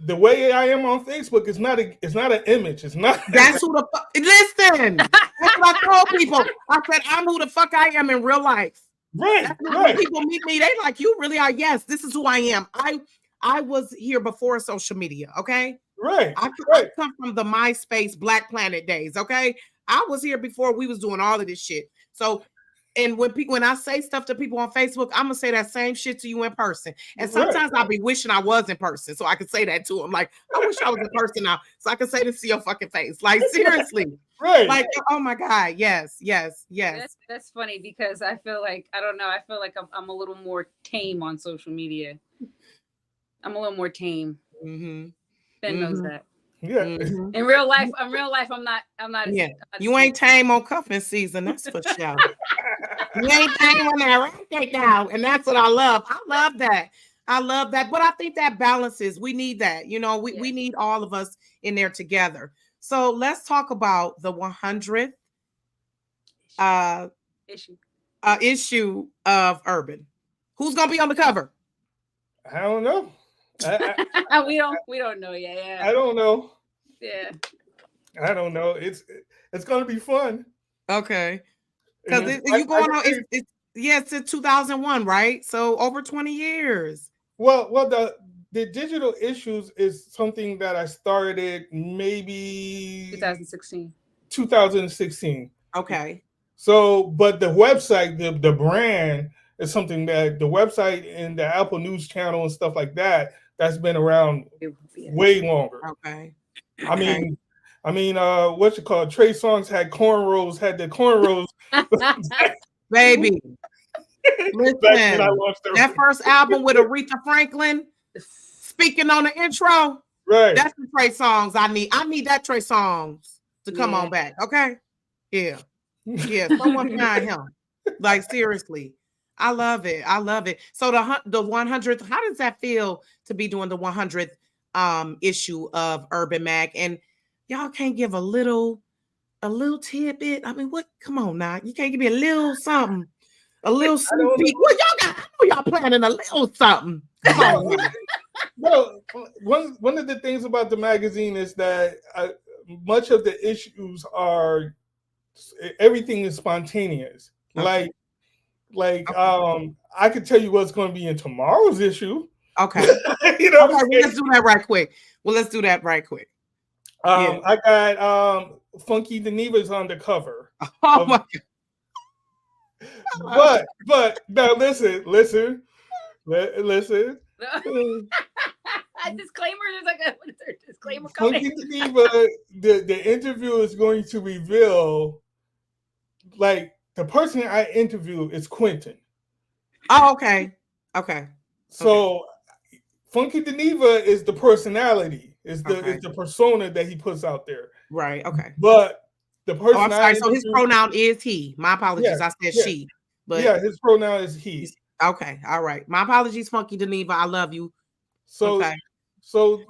the way I am on Facebook is not an image. It's not That's who the fuck. Listen, that's what I told people. I said, I'm who the fuck I am in real life. right, That's what, when right, people meet me, they like, you really are. Yes, this is who I am. I was here before social media. Okay. right, I right, come from the MySpace Black Planet days. Okay. I was here before we was doing all of this shit. So And when I say stuff to people on Facebook, I'm gonna say that same shit to you in person. And Right. sometimes I'll be wishing I was in person so I could say that to them. Like, I wish I was in person now so I could say this to your fucking face. Like, seriously. Right. Like, oh my God. Yes, yes, yes. That's funny because I feel like I don't know. I feel like I'm a little more tame on social media. I'm a little more tame. Mm-hmm. Ben knows Mm-hmm. that. Yeah. Mm-hmm. In real life, I'm not. Yeah. As You ain't tame on cuffing season, that's for sure. You ain't tame on that right now. And that's what I love. I love that. I love that. But I think that balances. We need that. You know, we Yes. need all of us in there together. So let's talk about the 100th issue. issue of Urban. Who's gonna be on the cover? I don't know. We don't know yet. Yeah. I don't know. Yeah. I don't know. It's gonna be fun. Okay. And Because it's, you I going can on, say- it's in 2001, right? So over 20 years. well, the digital issues is something that I started maybe 2016. 2016. Okay. So, but the website, the brand is something that the website and the Apple News channel and stuff like that, that's been around way longer. Okay. I mean, what you call it? Trey Songz had the cornrows. Baby. Back when I Listen, launched that first album with Aretha Franklin speaking on the intro, right. that's the Trey Songz I need. I need that Trey Songz to come on back. Okay. Yeah. Yeah. Someone find him. Like, seriously. I love it. I love it. So the 100th, how does that feel to be doing the 100th issue of Urban Mag? And y'all can't give a little tidbit. I mean, what? Come on now. You can't give me a little something. A little sneak peek. Well, y'all got, I know y'all planning a little something. Come on. Well, one of the things about the magazine is that much of the issues are everything is spontaneous. Okay. I could tell you what's going to be in tomorrow's issue. Okay. You know. Okay, well, let's do that right quick. I got Funky Deneva's on the cover. Oh my God. But now listen. A disclaimer. There's like a disclaimer coming. Funky Deneva, the interview is going to reveal, like, the person I interview is Quentin. Oh, okay. Okay. So Funky Deneva is the personality, is the persona that he puts out there. Right. Okay. But the person I'm sorry. So his pronoun is he. My apologies. Yeah, I said she. But yeah, his pronoun is he. Okay. All right. My apologies, Funky Deneva. I love you. So okay. So,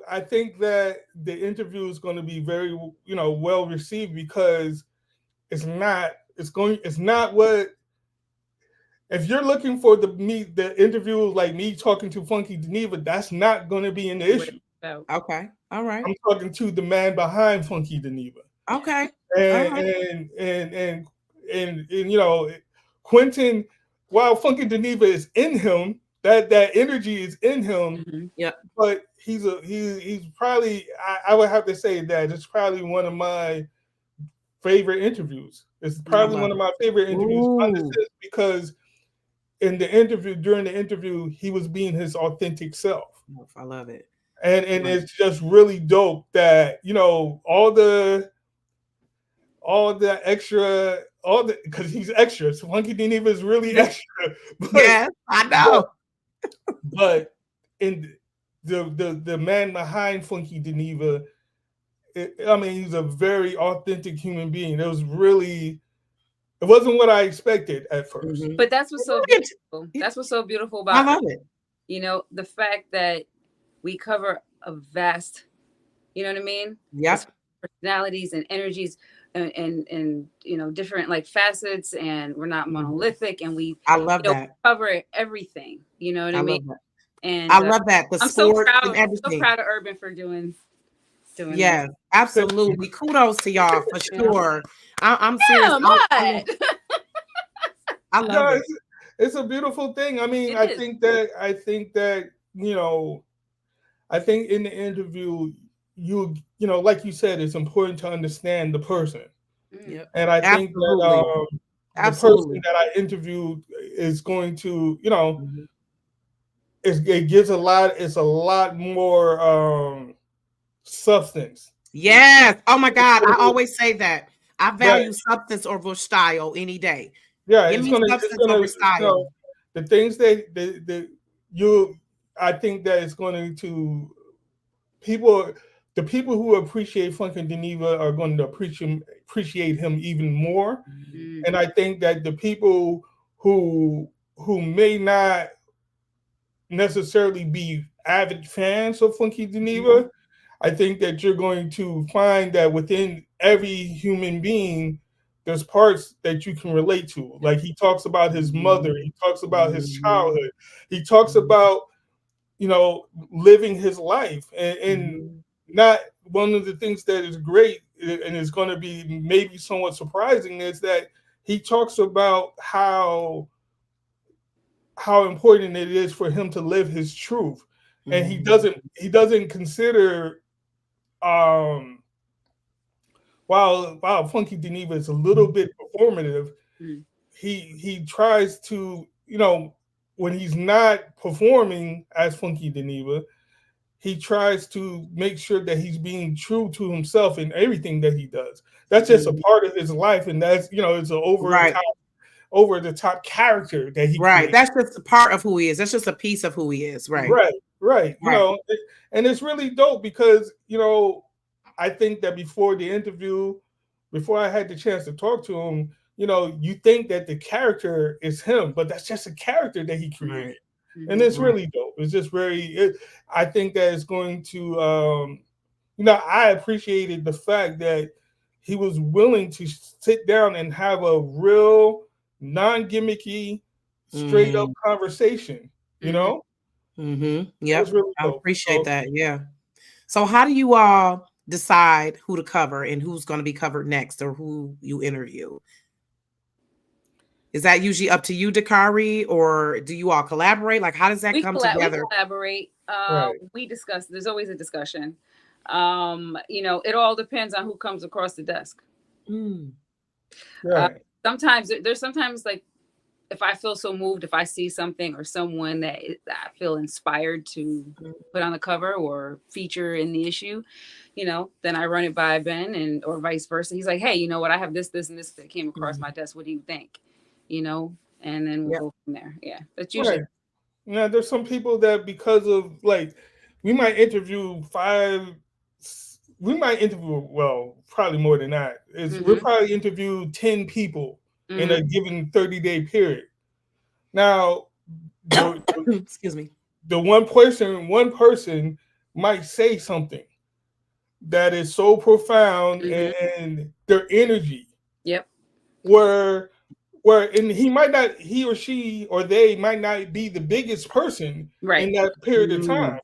I think that the interview is going to be very, well received because it's not what, if you're looking for the interview like me talking to Funky Deneva, that's not going to be in the issue. Okay. All right. I'm talking to the man behind Funky Deneva. Okay. And Quentin, while Funky Deneva is in him, that energy is in him. Mm-hmm. Yeah. But he's probably, I would have to say that it's probably one of my favorite interviews. It's probably one of my favorite interviews because during the interview, he was being his authentic self. I love it. And it's just really dope that, all the extra, because he's extra. So Funky Deneva is really extra. Yes, I know. But in the man behind Funky Deneva, he's a very authentic human being. It wasn't what I expected at first. Mm-hmm. But that's what's so beautiful. That's what's so beautiful about I love it. The fact that we cover a vast, you know what I mean? Yep. Personalities and energies and different like facets, and we're not monolithic, and I love that. cover everything. You know what I mean? That. And I love that. I'm so proud. I'm so proud of Urban for doing yes, that. Absolutely. Kudos to y'all for sure. I'm serious. I love it. It's a beautiful thing. I mean, I think that I think in the interview, like you said, it's important to understand the person. Yep. And I think that the person Absolutely. that I interviewed is going to, Mhm. it gives a lot. It's a lot more substance. Yes. Oh my God. I always say that. I Right. value substance over style any day. Yeah. Give me It's substance gonna, over style. the things that you, I think that it's going to people, the people who appreciate Funky Geneva are going to appreciate him even more. Mhm. Mm, And I think that the people who may not necessarily be avid fans of Funky Mhm. Geneva, I think that you're going to find that within every human being, there's parts that you can relate to. Like he talks about his mother, Mhm. he talks about his Mhm. childhood, he talks Mhm. about, living his life. And Mhm. not one of the things that is great and is going to be maybe somewhat surprising is that he talks about how important it is for him to live his truth, and he Mhm. doesn't consider, um while Funky Geneva is a little bit performative, mm, he tries to, when he's not performing as Funky Geneva, he tries to make sure that he's being true to himself in everything that he does. That's just a Mhm. part of his life, and that's, it's an Right. over the top character that he Right. creates. That's just a part of who he is. That's just a piece of who he is. Right. Right, right. Right. And it's really dope because, I think that before the interview, before I had the chance to talk to him, you think that the character is him, but that's just a character that he Right. created. And mhm, it's Right. really dope. It's just I think that it's going to, I appreciated the fact that he was willing to sit down and have a real non gimmicky, straight up Mm. conversation, you mhm. know? Mhm. It was Yep. really I dope. appreciate So that. Yeah. So how do you all decide who to cover and who's going to be covered next or who you interview? Is that usually up to you, Dakari, or do you all collaborate? Like, how does that come We together? collaborate. right, We discuss. There's always a discussion. It all depends on who comes across the desk. Mm. Uh, right. sometimes there's sometimes like if I feel so moved, if I see something or someone that I feel inspired to put on the cover or feature in the issue, then I run it by Ben and or vice versa. He's like, hey, you know what? I have this, and this that came across Mhm. my desk. What do you think? You know, and then we'll Yep. go from there. Yeah, that's usually Right. Now, there's some people that because of like, we might interview we might interview, well, probably more than that. We'll mm-hmm, probably interview 10 people in mm-hmm, a given 30-day period. Now, the Excuse me. the one person might say something that is so profound, mm-hmm. and their energy Yep. where and he or she or they might not be the biggest person Right. in that period of Mm. time,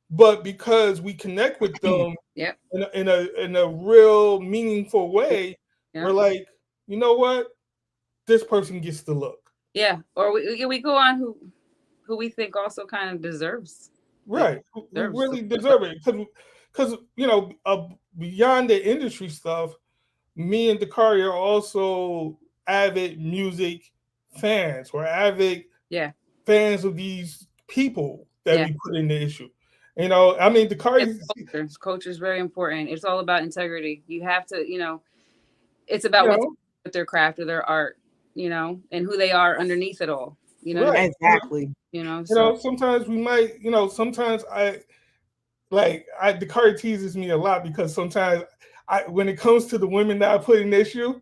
but because we connect with them Yep. in a real meaningful way, we're Yep. like, you know what, this person gets the look. Yeah. Or we go on who we think also kind of the Right, who deserves the really deserve it, because beyond the industry stuff, me and Dakari are also avid music fans. We're avid yeah. fans of these people that Yeah. we put in the issue. I mean, It's Dakari, culture. Culture is very important. It's all about integrity. You have to, it's about you what's know, with their craft or their art, and who they are underneath it all. You know what I mean? right. Exactly. So Sometimes we might, sometimes Dakari teases me a lot because sometimes when it comes to the women that I put in the issue,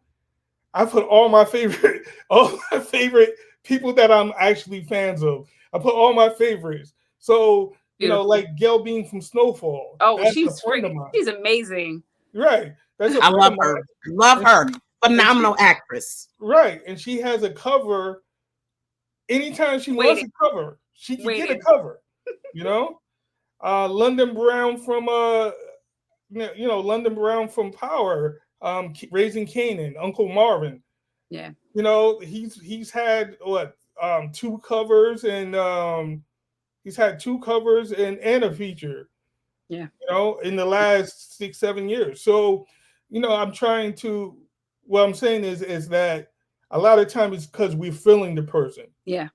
I put all my favorite, all my favorite people that I'm actually fans of. I put all my favorites. So, beautiful. like Gail Bean from Snowfall, Oh, that's a friend of mine. she's amazing. Right. That's a I friend love of mine. her. Love And her. and she Phenomenal actress. right. And she has a cover anytime she wants Waiting, a cover, she can get a waiting. cover, you know? London Brown from London Brown from Power, Raising Canaan, Uncle Marvin. Yeah, He's had what, two covers, and he's had two covers and a feature, yeah. in the last 6 7 years. So, I'm trying to, what I'm saying is that a lot of times it's because we're feeling the person. Yeah.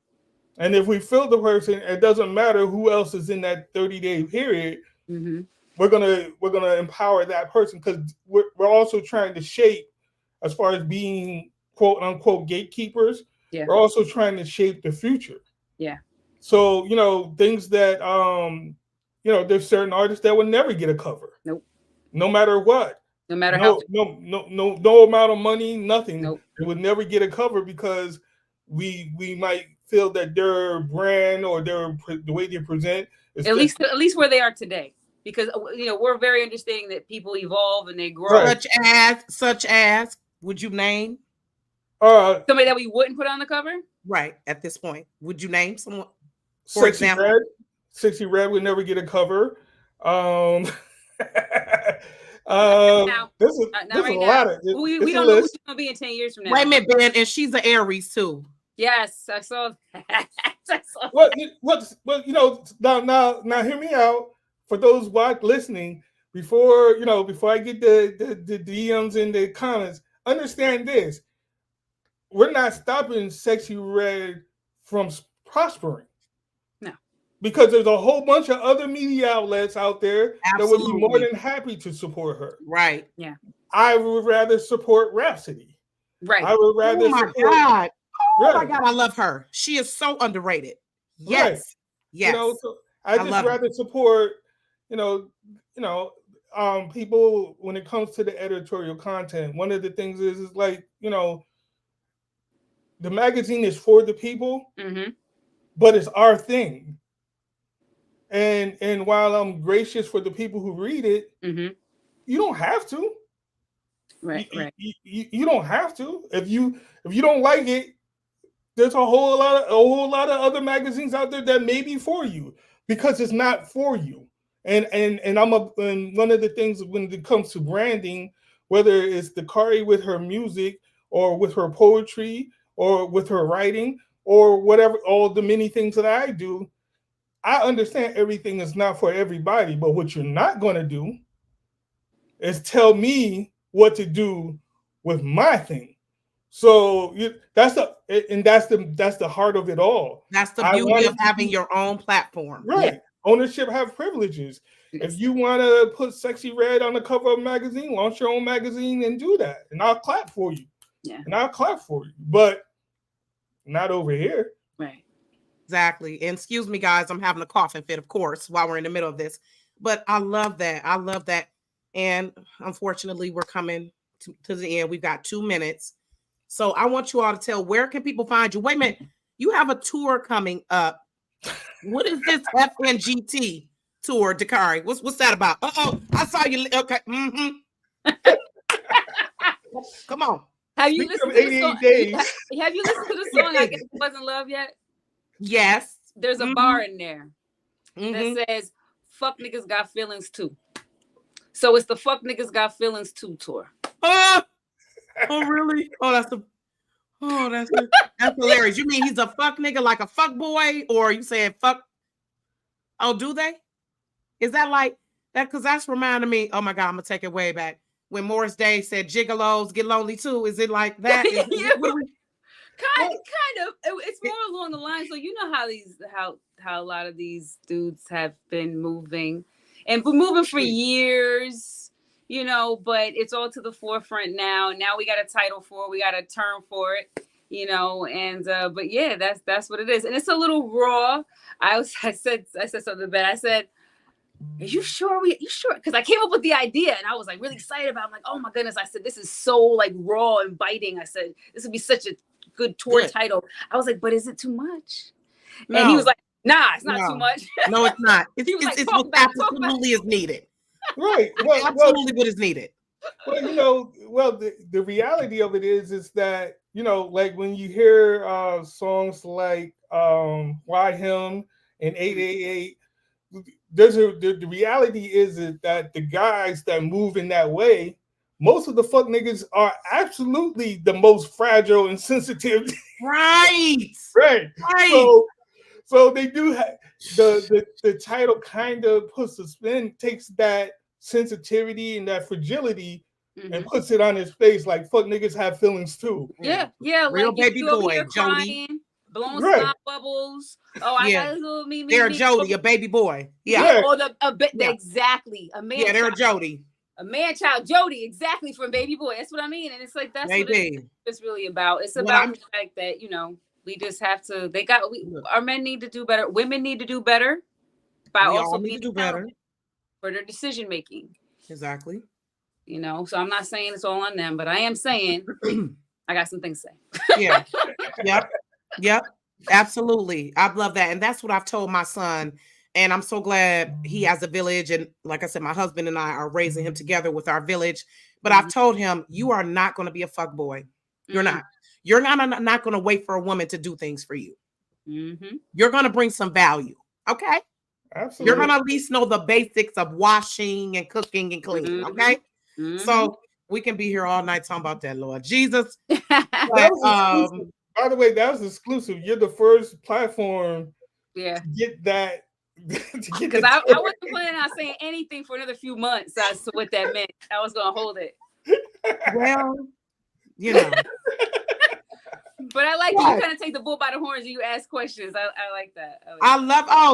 And if we feel the person, it doesn't matter who else is in that 30-day period. Mm-hmm. We're gonna empower that person because we're also trying to shape, as far as being quote unquote gatekeepers. Yeah. We're also trying to shape the future. Yeah. So things that there's certain artists that would never get a cover. Nope. No matter what. No matter No, how. no amount of money, nothing. Nope. They would never get a cover because we might feel that their brand or the way they present is at least where they are today, because we're very understanding that people evolve and they grow. Right. Such as, would you name somebody that we wouldn't put on the cover? Right at this point, would you name someone? For example, Sexy Red would never get a cover. This is a lot of. We don't know who's gonna be in 10 years from now. Wait a minute, Ben, and she's an Aries too. Yes, I saw that. Well, now hear me out. For those listening, before I get the DMs and the comments, understand this: we're not stopping Sexy Red from prospering. No, because there's a whole bunch of other media outlets out there that would be more than happy to support her. Right? Yeah. I would rather support Rhapsody. Right. I would rather. Oh my God! Oh my God! I love her. She is so underrated. Yes. Right. Yes. So I just rather support. People when it comes to the editorial content. One of the things is like the magazine is for the people, but it's our thing. And while I'm gracious for the people who read it, you don't have to. Right. You don't have to. If you don't like it, there's a whole lot of other magazines out there that may be for you because it's not for you. And one of the things when it comes to branding, whether it's Dakari with her music or with her poetry or with her writing or whatever, all the many things that I do, I understand everything is not for everybody. But what you're not going to do is tell me what to do with my thing. So that's the heart of it all. That's the beauty of having your own platform. Right. Yeah. Ownership have privileges. Yes. If you want to put Sexy Red on the cover of a magazine, launch your own magazine and do that. And I'll clap for you. Yeah. And I'll clap for you. But not over here. Right. Exactly. And excuse me, guys, I'm having a coughing fit, of course, while we're in the middle of this. But I love that. I love that. And unfortunately, we're coming to the end. We've got 2 minutes. So I want you all to tell, where can people find you? Wait a minute. You have a tour coming up. What is this FNGT tour, Dakari? What's that about? I saw you. Okay. Come on. Have you listened to the song? Have you listened to the song? I guess it wasn't love yet. Yes. There's a bar in there that says "Fuck niggas got feelings too." So it's the "Fuck niggas got feelings too" tour. Oh really? That's hilarious. You mean he's a fuck nigga like a fuck boy, or you saying fuck? Oh, do they? Is that like that? Because that's reminding me. Oh my God, I'm gonna take it way back. When Morris Day said gigolos get lonely too. Is it like that? Kind of. It's more along the line. So you know how a lot of these dudes have been moving and been moving for years, but it's all to the forefront now. Now we got a title for it. We got a term for it, and but yeah, that's what it is. And it's a little raw. I said something bad. I said, are you sure? You sure? Because I came up with the idea and I was like really excited about it. I'm like, oh my goodness. I said, this is so like raw and biting. I said, this would be such a good tour title. I was like, but is it too much? No. And he was like, nah, it's not too much. No, it's not. It's what absolutely is needed. Right. Well, absolutely what is needed. Well, the reality of it is that, like when you hear songs like Why Him and 888, the reality is that the guys that move in that way, most of the fuck niggas are absolutely the most fragile and sensitive. Right. So they do have the title kind of puts a spin, takes that sensitivity and that fragility and puts it on his face like fuck niggas have feelings too. Yeah, real like baby you over boy, here Jody. crying, blowing snot bubbles. Oh, I got a little me. They're a Jody, a baby boy. Yeah. Or exactly a man. Yeah, they're a Jody. A man child, Jody, exactly, from baby boy. That's what I mean. And it's like that's what it's really about. It's about the fact that we just have to. Our men need to do better. Women need to do better by also being better for their decision making. Exactly. So I'm not saying it's all on them, but I am saying I got some things to say. Yeah. Yep. Absolutely. I love that. And that's what I've told my son. And I'm so glad he has a village. And like I said, my husband and I are raising him together with our village. But I've told him, you are not going to be a fuck boy. You're not. You're not going to wait for a woman to do things for you. You're going to bring some value. Okay? Absolutely. You're going to at least know the basics of washing and cooking and cleaning. Okay? So we can be here all night talking about that, Lord Jesus. But, by the way, that was exclusive. You're the first platform to get that. Because I wasn't planning on saying anything for another few months as to what that meant. I was going to hold it. Well, But I like you kind of take the bull by the horns and you ask questions. I like that.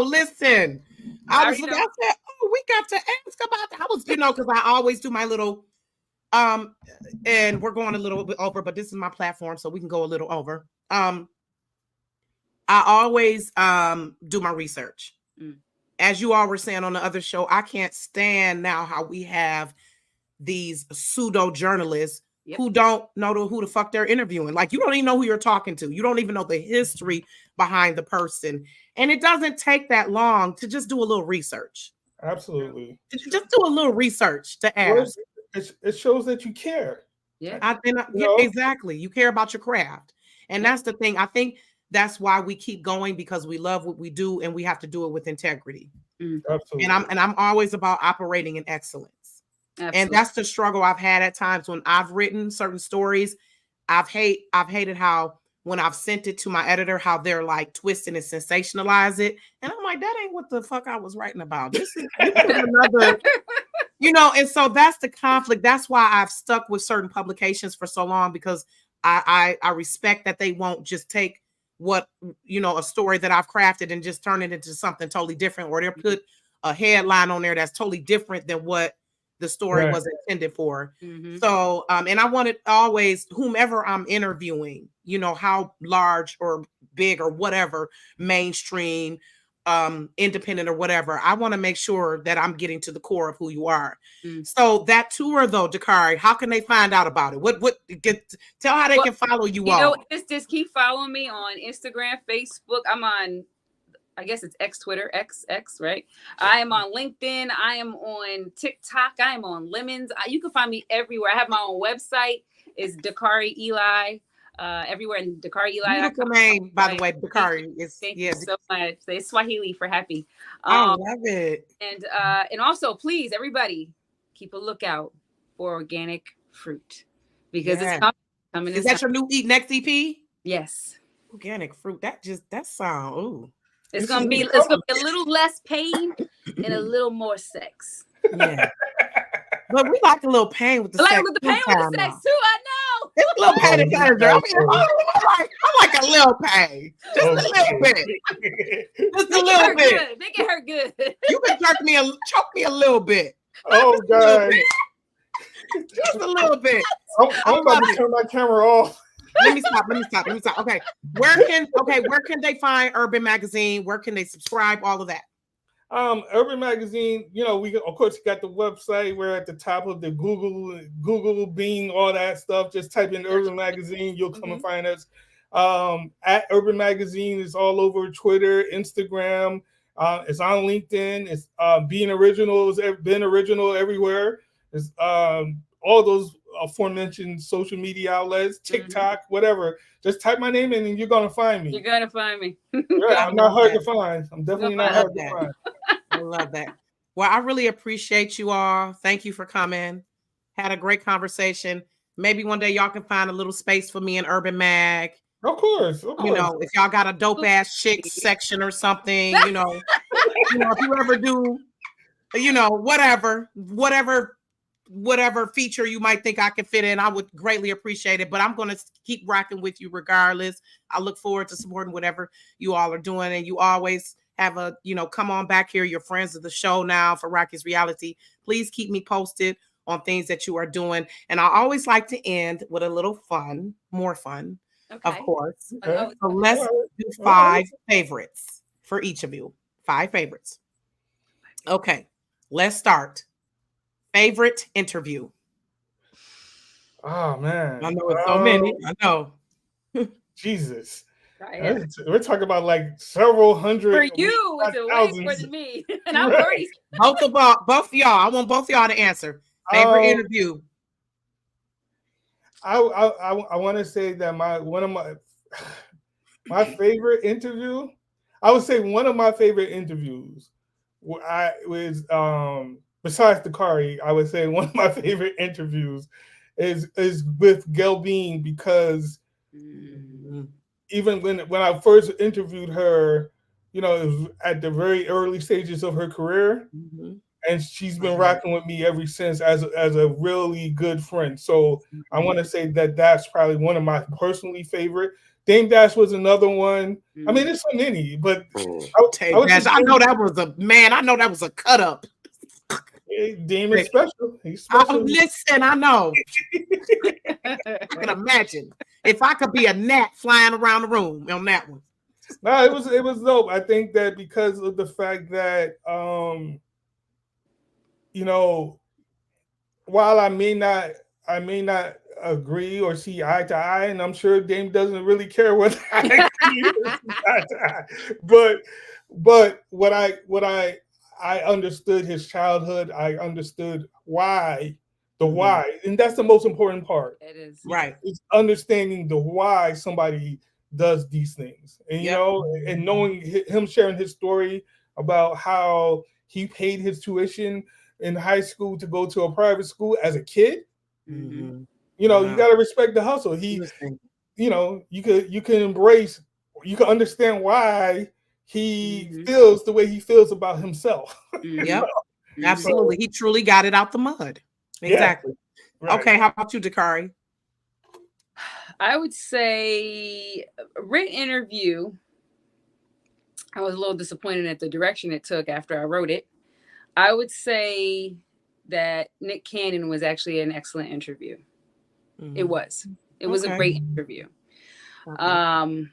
Listen. I said, we got to ask about that. I was, because I always do my little, and we're going a little bit over, but this is my platform, so we can go a little over. I always do my research. As you all were saying on the other show, I can't stand now how we have these pseudo journalists who don't know who the fuck they're interviewing. Like, you don't even know who you're talking to. You don't even know the history behind the person. And it doesn't take that long to just do a little research. Absolutely. Just do a little research to ask. It shows that you care. Yeah. Exactly. You care about your craft. And that's the thing. I think that's why we keep going, because we love what we do and we have to do it with integrity. Absolutely. And I'm always about operating in excellence. Absolutely. And that's the struggle I've had at times when I've written certain stories. I've hated how when I've sent it to my editor, how they're like twist and sensationalize it. And I'm like, that ain't what the fuck I was writing about. This is another, and so that's the conflict. That's why I've stuck with certain publications for so long, because I respect that they won't just take what, a story that I've crafted and just turn it into something totally different, or they'll put a headline on there that's totally different than what the story was intended for. So, and I wanted always, whomever I'm interviewing, how large or big or whatever, mainstream, independent or whatever, I want to make sure that I'm getting to the core of who you are. So that tour though, Dakari, how can they find out about it? Tell how they can follow you all. Just keep following me on Instagram, Facebook. I'm on, I guess it's Twitter, X, right? I am on LinkedIn. I am on TikTok. I am on Lemons. You can find me everywhere. I have my own website. It's Dakari Eli. Everywhere in Dakari Eli. Beautiful name, by the way, Dakari. Thank you so much. It's Swahili for happy. I love it. And also, please, everybody, keep a lookout for organic fruit, because it's coming. Is that your new next EP? Yes. Organic fruit. That sound. Ooh. It's gonna be a little less pain and a little more sex. Yeah. But we like a little pain with the sex. With the pain with the sex too, I know. It's a little pain and pleasure. I like a little pain. Just a little bit. Just a little bit. Make it hurt good. You can choke me a little bit. Oh God. Just a little bit. I'm about to turn my camera off. Let me stop. Okay. Where can they find Urban Magazine? Where can they subscribe? All of that. Urban Magazine, we of course got the website. We're at the top of the Google Bing, all that stuff. Just type in Urban Magazine, you'll come and find us. At Urban Magazine is all over Twitter, Instagram. It's on LinkedIn. It's being original. It's been original everywhere. It's all those aforementioned social media outlets, TikTok, whatever. Just type my name in and you're gonna find me. You're gonna find me. Yeah, I'm not hard to find. I'm definitely not hard to find. I love that. Well, I really appreciate you all. Thank you for coming. Had a great conversation. Maybe one day y'all can find a little space for me in Urban Mag. Of course. If y'all got a dope ass chick section or something, if you ever do, whatever whatever feature you might think I can fit in, I would greatly appreciate it. But I'm going to keep rocking with you regardless. I look forward to supporting whatever you all are doing. And you always have a, come on back here. You're friends of the show now for Rocki's Reality. Please keep me posted on things that you are doing. And I always like to end with a little fun, more fun, of course. Okay. So let's do 5 favorites for each of you. 5 favorites. Okay, let's start. Favorite interview. Oh man, I know it's so many. I know. Jesus, we're talking about like several hundred. For you, it's way more than me, and I'm already both of y'all. I want both of y'all to answer. Favorite interview. I want to say that one of my favorite interview. I would say one of my favorite interviews. Was besides Dakari, I would say one of my favorite interviews is with Gail Bean, because even when I first interviewed her, it was at the very early stages of her career, and she's been rocking with me ever since as a really good friend. So I want to say that that's probably one of my personally favorite. Dame Dash was another one. I mean, there's so many, but I know that was a cut up. Dame is special. He's special. Listen, I know. I can imagine if I could be a gnat flying around the room on that one. No, it was dope. I think that because of the fact that while I may not agree or see eye to eye, and I'm sure Dame doesn't really care what I agree or see eye to eye. But what I understood his childhood. I understood why, and that's the most important part. It is right. It's understanding the why somebody does these things, and and knowing him sharing his story about how he paid his tuition in high school to go to a private school as a kid. Mm-hmm. You got to respect the hustle. You can embrace, you can understand why he feels the way he feels about himself. Yep, absolutely. He truly got it out the mud. Exactly. Yeah. Right. Okay, how about you, Dakari? I would say written interview. I was a little disappointed at the direction it took after I wrote it. I would say that Nick Cannon was actually an excellent interview. It was. It was a great interview. I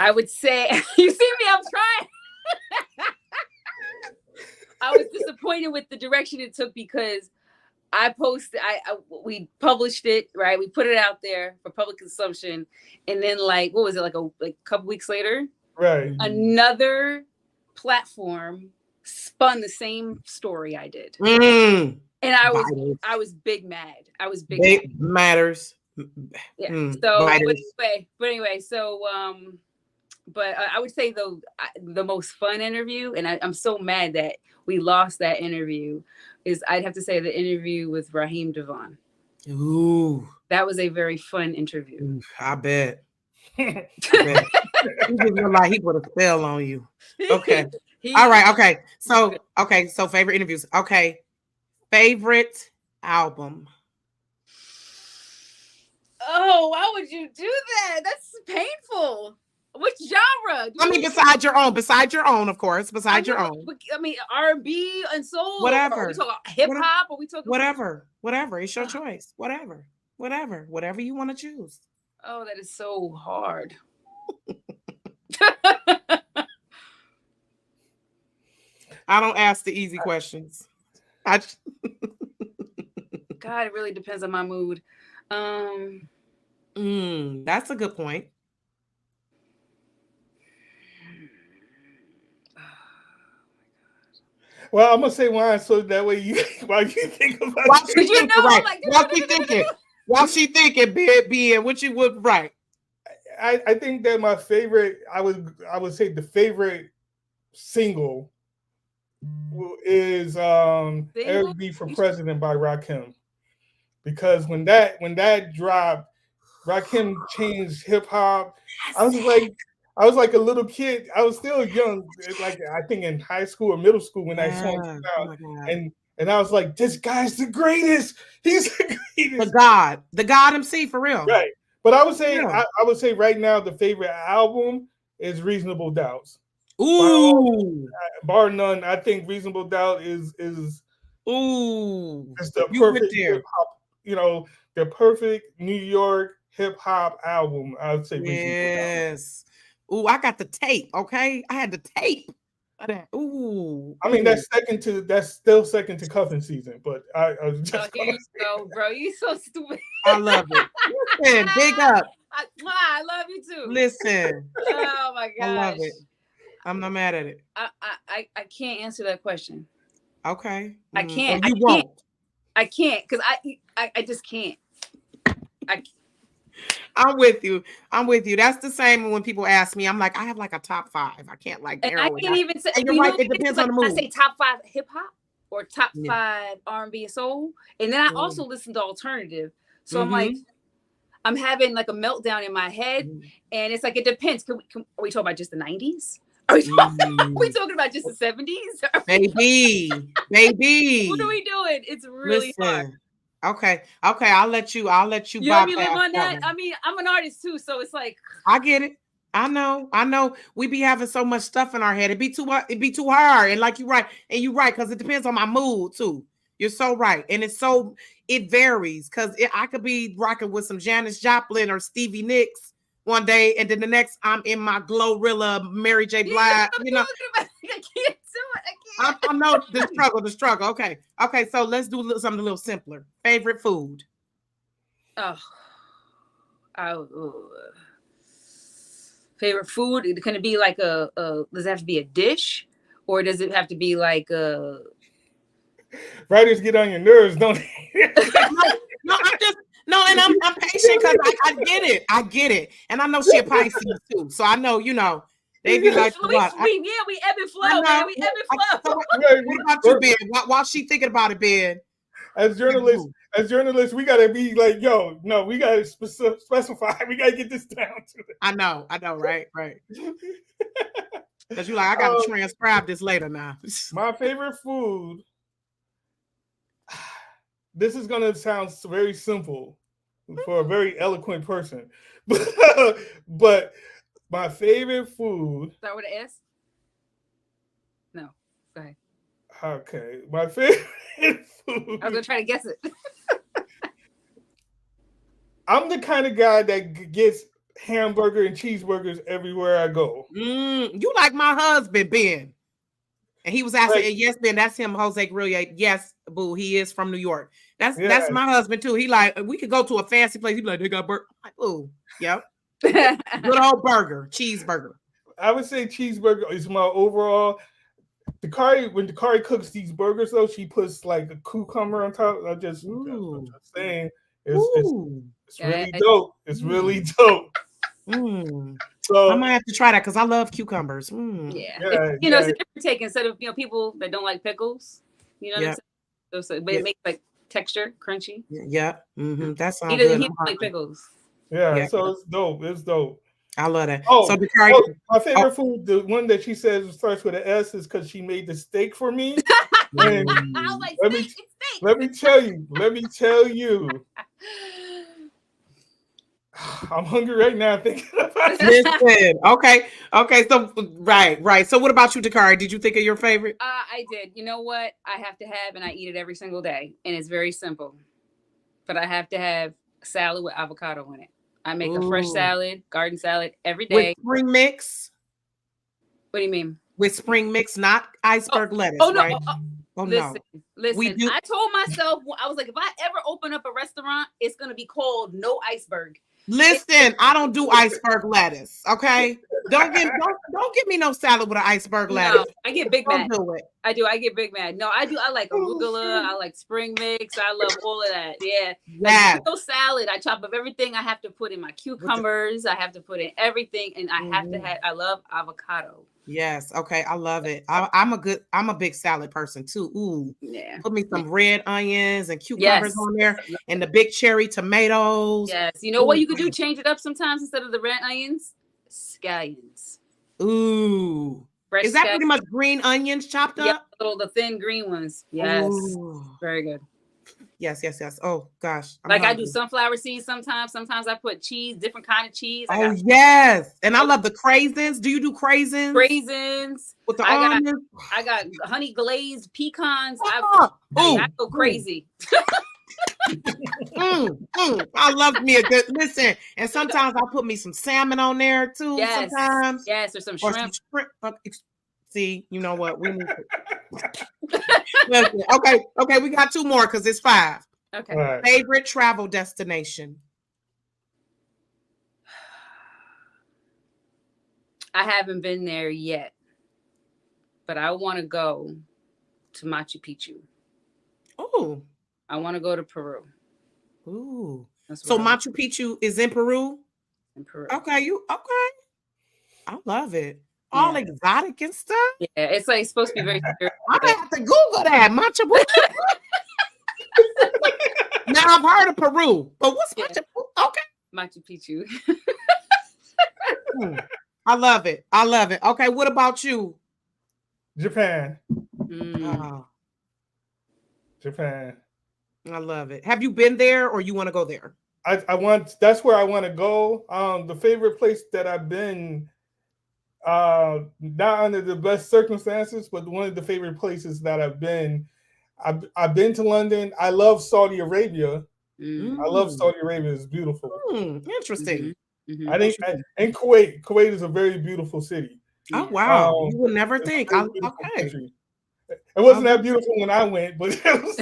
would say, you see me, I'm trying. I was disappointed with the direction it took because we published it, right? We put it out there for public consumption. And then what was it, like a couple weeks later? Right. Another platform spun the same story I did. And I was big mad. I was big mad. Matters. Yeah. But anyway, but I would say the most fun interview, and I'm so mad that we lost that interview, is I'd have to say the interview with Raheem Devon. Ooh. That was a very fun interview. I bet. He just looked like he would have fell on you. Okay. All right. Okay. So favorite interviews. Okay. Favorite album. Oh, why would you do that? That's painful. Which genre? Besides your own, of course. Besides your own. I mean, R&B and soul. Whatever. Are we talking hip hop? Or we talking whatever? It's your choice. Whatever you want to choose. Oh, that is so hard. I don't ask the easy questions. God, it really depends on my mood. That's a good point. Well, I'm gonna say mine so that way while you think about it. While she thinking, be what you would write. I think that my favorite, I would say the favorite single is Eric B for President by Rakim. Because when that dropped, Rakim changed hip hop. I was like, I was like a little kid. I was still young, like I think in high school or middle school when I saw him Yeah. come Oh out, my God. and I was like, this guy's the greatest. He's the greatest. The God MC for real. Right. But I would say Yeah. I would say right now the favorite album is Reasonable Doubts. Ooh. Bar none, I think Reasonable Doubt is Ooh. the You went perfect there. hip hop, the perfect New York hip hop album. I would say Reasonable Doubt. Yes. Ooh, I got the tape. Okay. I had the tape of that. Ooh. I mean, Ooh. that's still second to Cuffing Season, but I was Oh, just here gonna you go, bro. You so stupid. I love it. Listen, big up. I love you too. Listen. Oh my I love gosh. it. I'm not mad at it. I can't answer that question. Okay. I can't. Or you I can't. won't. I can't because I just can't. I'm with you. I'm with you. That's the same when people ask me. I'm like, I have like a top 5. I can't like And I narrow it can't down. even say. And you're You know, right. It depends like on the I mood. say top 5 hip hop or top Yeah. 5 R&B and soul, and then I also listen to alternative. So I'm like, I'm having like a meltdown in my head, and it's like it depends. Are we talking about just the 90s? Are we talking about just the 70s? Baby. What are we doing? It's really hard. Listen. Okay. I'll let you You let me live bypass on that. one. I mean, I'm an artist too, so it's like I get it. I know. We be having so much stuff in our head. It'd be too hard. And like you're right. And you're right, because it depends on my mood too. You're so right. And it varies, because I could be rocking with some Janis Joplin or Stevie Nicks one day, and then the next I'm in my Glorilla, Mary J. Blige. I can't do it. I know the struggle. Okay. So let's do something a little simpler. Favorite food? Favorite food? Can it be like does it have to be a dish, or does it have to be like a? Writers get on your nerves, don't they? And I'm patient because I get it, and I know she a Pisces too, so I know they be like, what? We ebb and flow, man. We ebb and flow. What about you, Ben? While she thinking about it, Ben? As journalists, we gotta be like, yo, no, we gotta specify. We gotta get this down to it. I know, right. Because you like, I gotta transcribe this later now. My favorite food. This is gonna sound very simple for a very eloquent person, but my favorite food. Start with an S. No, go ahead. Okay, my favorite food. I was gonna try to guess it. I'm the kind of guy that gets hamburger and cheeseburgers everywhere I go. You like my husband, Ben. And he was asking, and yes, Ben, that's him, Jose Grillo. Yes, boo, he is from New York. That's my husband too. He like, we could go to a fancy place. He be like, they got burger. I'm like, ooh, yep. Good old burger, cheeseburger. I would say cheeseburger is my overall. When Dakari cooks these burgers, though, she puts like a cucumber on top. I'm just saying, it's really dope. It's really dope. So I might have to try that because I love cucumbers. Yeah. It's a different take instead of people that don't like pickles. You know what I'm saying? So, but it makes like texture, crunchy. Yeah. That sounds good. He doesn't like pickles. Yeah. So it's dope. It's dope. I love that. So my favorite food, the one that she says starts with an S, is because she made the steak for me. And let me tell you. I'm hungry right now thinking about it. Listen, okay. So right. So what about you, Dakari? Did you think of your favorite? I did. You know what? I have to have, and I eat it every single day, and it's very simple. But I have to have salad with avocado in it. I make a fresh salad, garden salad every day. With spring mix? What do you mean? With spring mix, not iceberg lettuce, no. right? Listen. I told myself, I was like, if I ever open up a restaurant, it's going to be called No Iceberg. Listen, I don't do iceberg lettuce. Okay, don't give me no salad with an iceberg lettuce. No, I get Big Mac. Don't do it. I do. I get Big Mac. No, I do. I like arugula. I like spring mix. I love all of that. Yeah. Like salad. I chop up everything. I have to put in my cucumbers. I have to put in everything, and I have to have. I love avocado. Yes. Okay. I love it. I'm a big salad person too. Ooh. Yeah. Put me some red onions and cucumbers on there, and the big cherry tomatoes. Yes. You know what you could do? Change it up sometimes instead of the red onions. scallions. Ooh. Fresh Is that pretty scallions. much green onions chopped Yeah, up? the thin green ones. Yes. Ooh. Very good. Yes. Oh gosh. I'm Like I hungry. do sunflower seeds sometimes. Sometimes I put cheese, different kind of cheese. I Oh got yes. And I love the craisins. Do you do craisins? raisins. With the I almonds? got honey glazed pecans. I go crazy. I love me a good listen. And sometimes I'll put me some salmon on there too. Yes. Sometimes. Yes, or some shrimp. See, you know what? We need to listen. Okay, we got 2 more because it's 5. Okay. Right. Favorite travel destination. I haven't been there yet, but I want to go to Machu Picchu. Oh. I want to go to Peru. Ooh. That's So where I Machu Picchu is in Peru? in Peru. Okay, I love it. All exotic and stuff. Yeah, it's like supposed to be very serious. I'm gonna have to Google that. Machu Picchu. Now I've heard of Peru, but what's Machu Picchu? Okay. Machu Picchu. I love it. Okay, what about you? Japan. Oh, Japan. I love it. Have you been there or you want to go there? I want. That's where I want to go. The favorite place that I've been, not under the best circumstances, but one of the favorite places that I've been. I've been to London. I love Saudi Arabia. I love Saudi Arabia. It's beautiful. Interesting. I think, and Kuwait. Kuwait is a very beautiful city. Oh wow! You would never think. Okay. Country. It wasn't that beautiful when I went, but it was.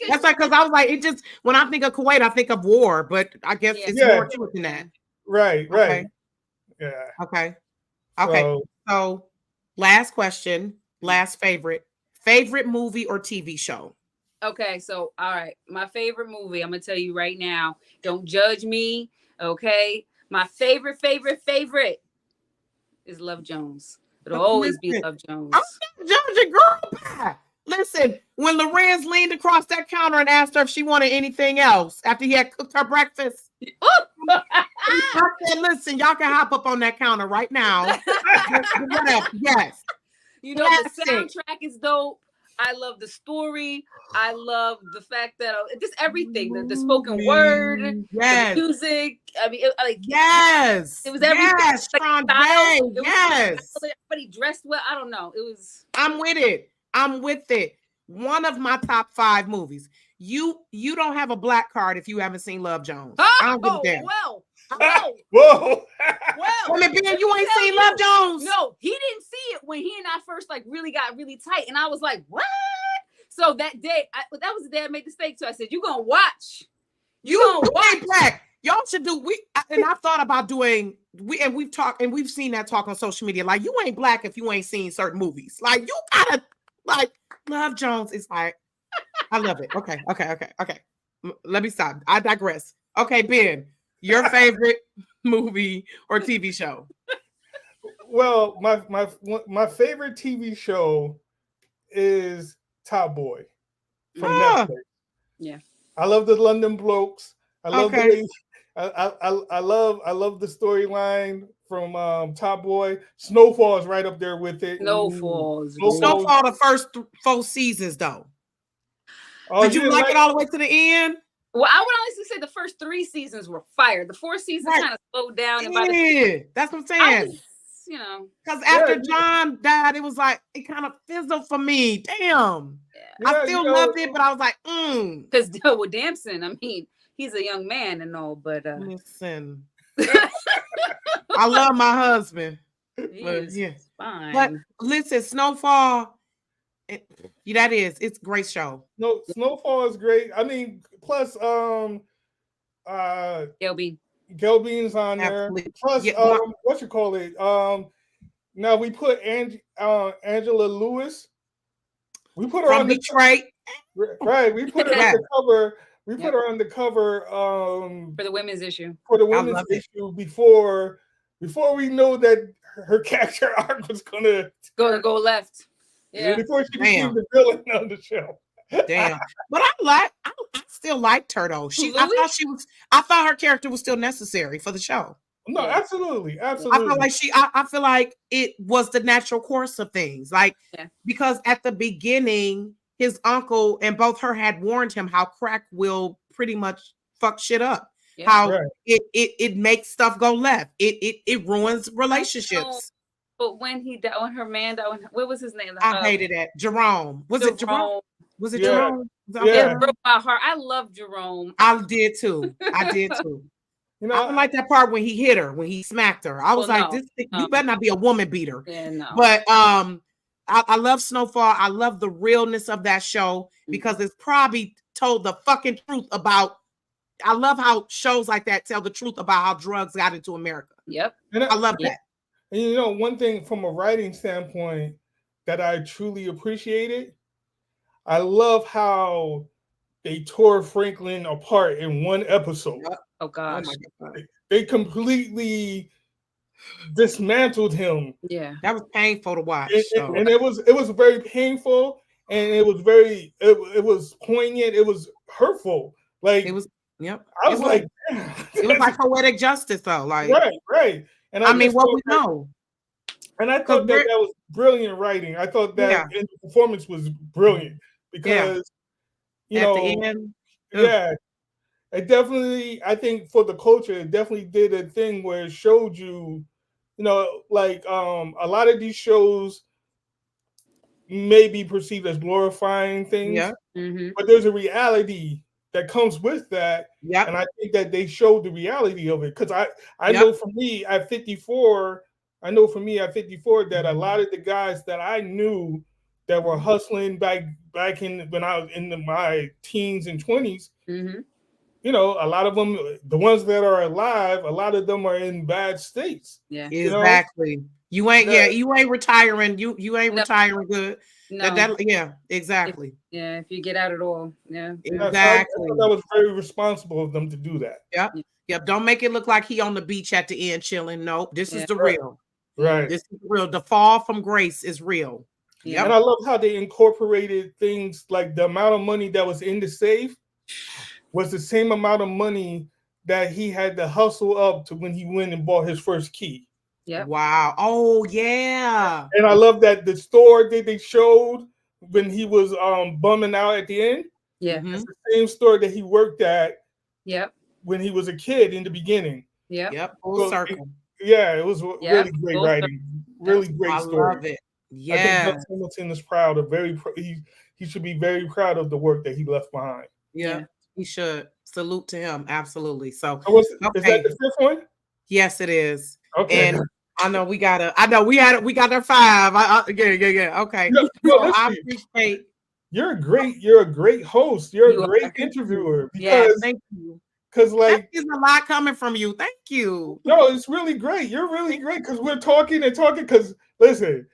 That's like because I was like, it just when I think of Kuwait, I think of war, but I guess it's more to it than that. Right. Okay. Yeah. Okay. So last question, last favorite movie or TV show. Okay, so all right, my favorite movie. I'm gonna tell you right now. Don't judge me, okay? My favorite is Love Jones. It'll always be Love Jones. I'm not judging, girl. Listen, when Lorenz leaned across that counter and asked her if she wanted anything else after he had cooked her breakfast, I said, "Listen, y'all can hop up on that counter right now." Yes. You know, the soundtrack is dope. I love the story. I love the fact that just everything, the spoken word, the music. I mean, yes, it was everything. Yes, yes. Everybody dressed well. I don't know. It was. I'm with it. One of my top 5 movies. You don't have a black card if you haven't seen Love Jones. I don't give a damn. Whoa. Well, Ben, you ain't seen Love Jones. No, he didn't see it when he and I first really got really tight, and I was like, "What?" So that day, that was the day I made the mistake. So I said, "You gonna watch? You gonna watch?" Black. Y'all should do. And I've thought about doing. We've talked and we've seen that talk on social media. Like, you ain't black if you ain't seen certain movies. Like, you gotta Love Jones is like. I love it. Okay. Let me stop. I digress. Okay, Ben, your favorite movie or TV show? Well, my favorite TV show is Top Boy from Netflix. Yeah, I love the London Blokes. I love the way, I love the storyline from Top Boy. Snowfall is right up there with it. Snowfall the first 4 seasons though. Did you like it all the way to the end? Well, I would honestly say the first 3 seasons were fire. The 4th season kind of slowed down. That's what I'm saying. Because after John died, it was like it kind of fizzled for me. Damn. Yeah, I still loved it, but I was like, Because with Damson, I mean, he's a young man and all, but listen. I love my husband. He's fine. But listen, Snowfall. It's a great show. No, Snowfall is great. I mean, plus Gelbean's on there. Plus what you call it? Now we put Angela Lewis. We put her on Detroit. Right. We put her on the cover. We put her on the cover for the women's issue. For the women's issue before we know that her character arc was gonna go left. Yeah. Before she became the villain on the show. Damn. But I still liked her though. I thought her character was still necessary for the show. No, Yeah. absolutely, I absolutely. feel like I feel like it was the natural course of things. Like, Yeah. because at the beginning, his uncle and both her had warned him how crack will pretty much fuck shit up. Yeah. How Right. it makes stuff go left. It ruins I know. relationships. But when he died, when her man died, what was his name? I hated that. Jerome. Was it Jerome? Jerome. Was it Yeah. Jerome? Was it Uncle Yeah. It Jerome? broke my heart. I love Jerome. I did too. I did too. You I know, don't like that part when he hit her, when he smacked her. I was Well, like, no, this thing, no. you better not be a woman beater. Yeah, no. But I love Snowfall. I love the realness of that show because it's probably told the fucking truth about. I love how shows like that tell the truth about how drugs got into America. Yep. I love that. And you know, one thing from a writing standpoint that I truly appreciated, I love how they tore Franklin apart in one episode. Oh Oh gosh. my God. They completely dismantled him. Yeah. That was painful to watch. And it was very painful, and it was very it was poignant, it was hurtful. Like it was, yep. I was like, it was like poetic justice though. Like, right. And I mean, what we that, know. and I thought that was brilliant writing. I thought that and the performance was brilliant because you at know, the end, it definitely, I think for the culture, it definitely did a thing where it showed you, you know, like a lot of these shows may be perceived as glorifying things, but there's a reality that comes with that. And I think that they showed the reality of it. Because I know for me at 54, that a lot of the guys that I knew that were hustling back in when I was in my teens and 20s, you know, a lot of them, the ones that are alive, a lot of them are in bad states. Yeah, exactly. You ain't, you ain't retiring. You ain't retiring good. No. Exactly. If you get out at all. Yeah. Exactly. That was very responsible of them to do that. Yep. Don't make it look like he on the beach at the end chilling. Nope. This is the real. Right. This is real. The fall from grace is real. Yeah. And I love how they incorporated things like the amount of money that was in the safe was the same amount of money that he had to hustle up to when he went and bought his first key. Yeah. Wow. Oh yeah. And I love that the store that they showed when he was bumming out at the end. Yeah. It's the same store that he worked at. Yep. When he was a kid in the beginning. Yep. Full circle. It was really great writing. Really great story. I love it. Yeah. I think Doug Hamilton is proud of he should be very proud of the work that he left behind. Yeah. He should. Salute to him. Absolutely. So is that the fifth one? Yes, it is. Okay. And I know we got our 5. Yeah. Okay. No, I appreciate. You're a great host. You're a great interviewer. Because thank you. Because like there's a lot coming from you. Thank you. No, it's really great. You're really great because we're talking. Because listen,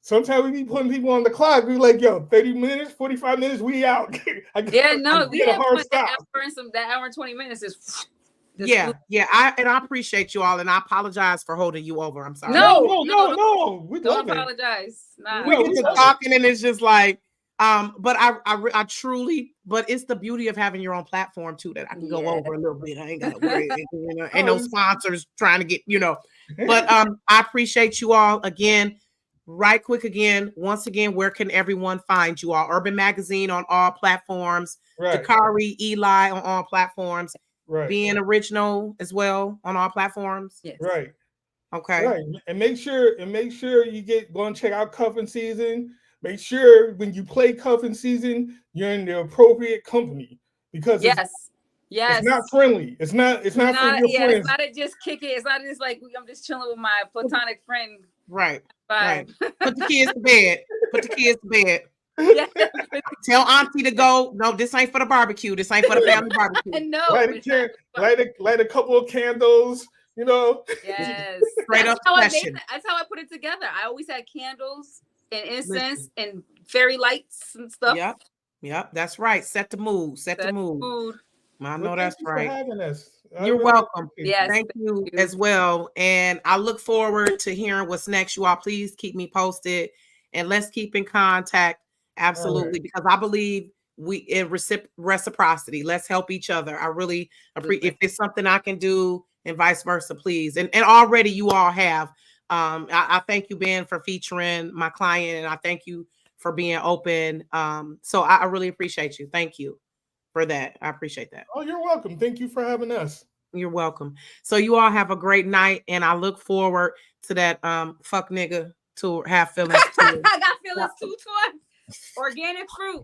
sometimes we be putting people on the clock. We like, yo, 30 minutes, 45 minutes, we out. We have that hour and 20 minutes is. I appreciate you all, and I apologize for holding you over. I'm sorry. No. We don't apologize. Nah. We get to talking, and it's just like, but I truly, but it's the beauty of having your own platform too that I can go over a little bit. I ain't got to worry, ain't no sponsors trying to get, But I appreciate you all again. Right quick again, once again, where can everyone find you all? Urban Magazine on all platforms. Dakari, Eli on all platforms. Being Original as well on all platforms. Yes. Right. Okay. Right. And make sure you go and check out Cuffing Season. Make sure when you play Cuffing Season, you're in the appropriate company because it's not friendly. It's not for your friends. It's not just kick it. It's not just like I'm just chilling with my platonic friend. Right. Right. Put the kids to bed. Yeah. Tell auntie to go. No, this ain't for the barbecue. This ain't for the family barbecue. No. Light a couple of candles. Yes. Straight up. That's how I put it together. I always had candles and incense and fairy lights and stuff. Yep. That's right. Set the mood. I know that's right. For having us. You're welcome. Yes. Thank you as well. And I look forward to hearing what's next. You all, please keep me posted and let's keep in contact. Absolutely. Because I believe in reciprocity. Let's help each other. I really appreciate if it's something I can do and vice versa, please. And already you all have. I thank you, Ben, for featuring my client, and I thank you for being open. So I really appreciate you. Thank you for that. I appreciate that. Oh, you're welcome. Thank you for having us. You're welcome. So you all have a great night, and I look forward to that fuck nigga to have feelings. I got feelings too. Organic fruit.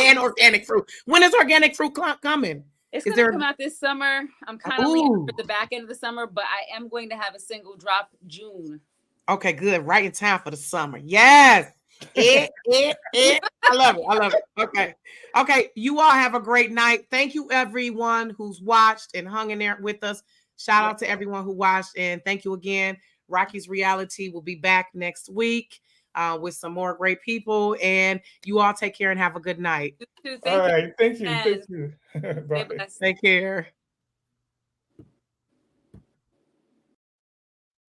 And organic fruit. When is organic fruit coming? It's going to come out this summer. I'm kind of leaning for the back end of the summer, but I am going to have a single drop June. Okay, good. Right in time for the summer. Yes. I love it. Okay. You all have a great night. Thank you, everyone who's watched and hung in there with us. Shout out to everyone who watched, and thank you again. Rocki's Reality will be back next week with some more great people, and you all take care and have a good night. All right. Thank you. Bye. Take care.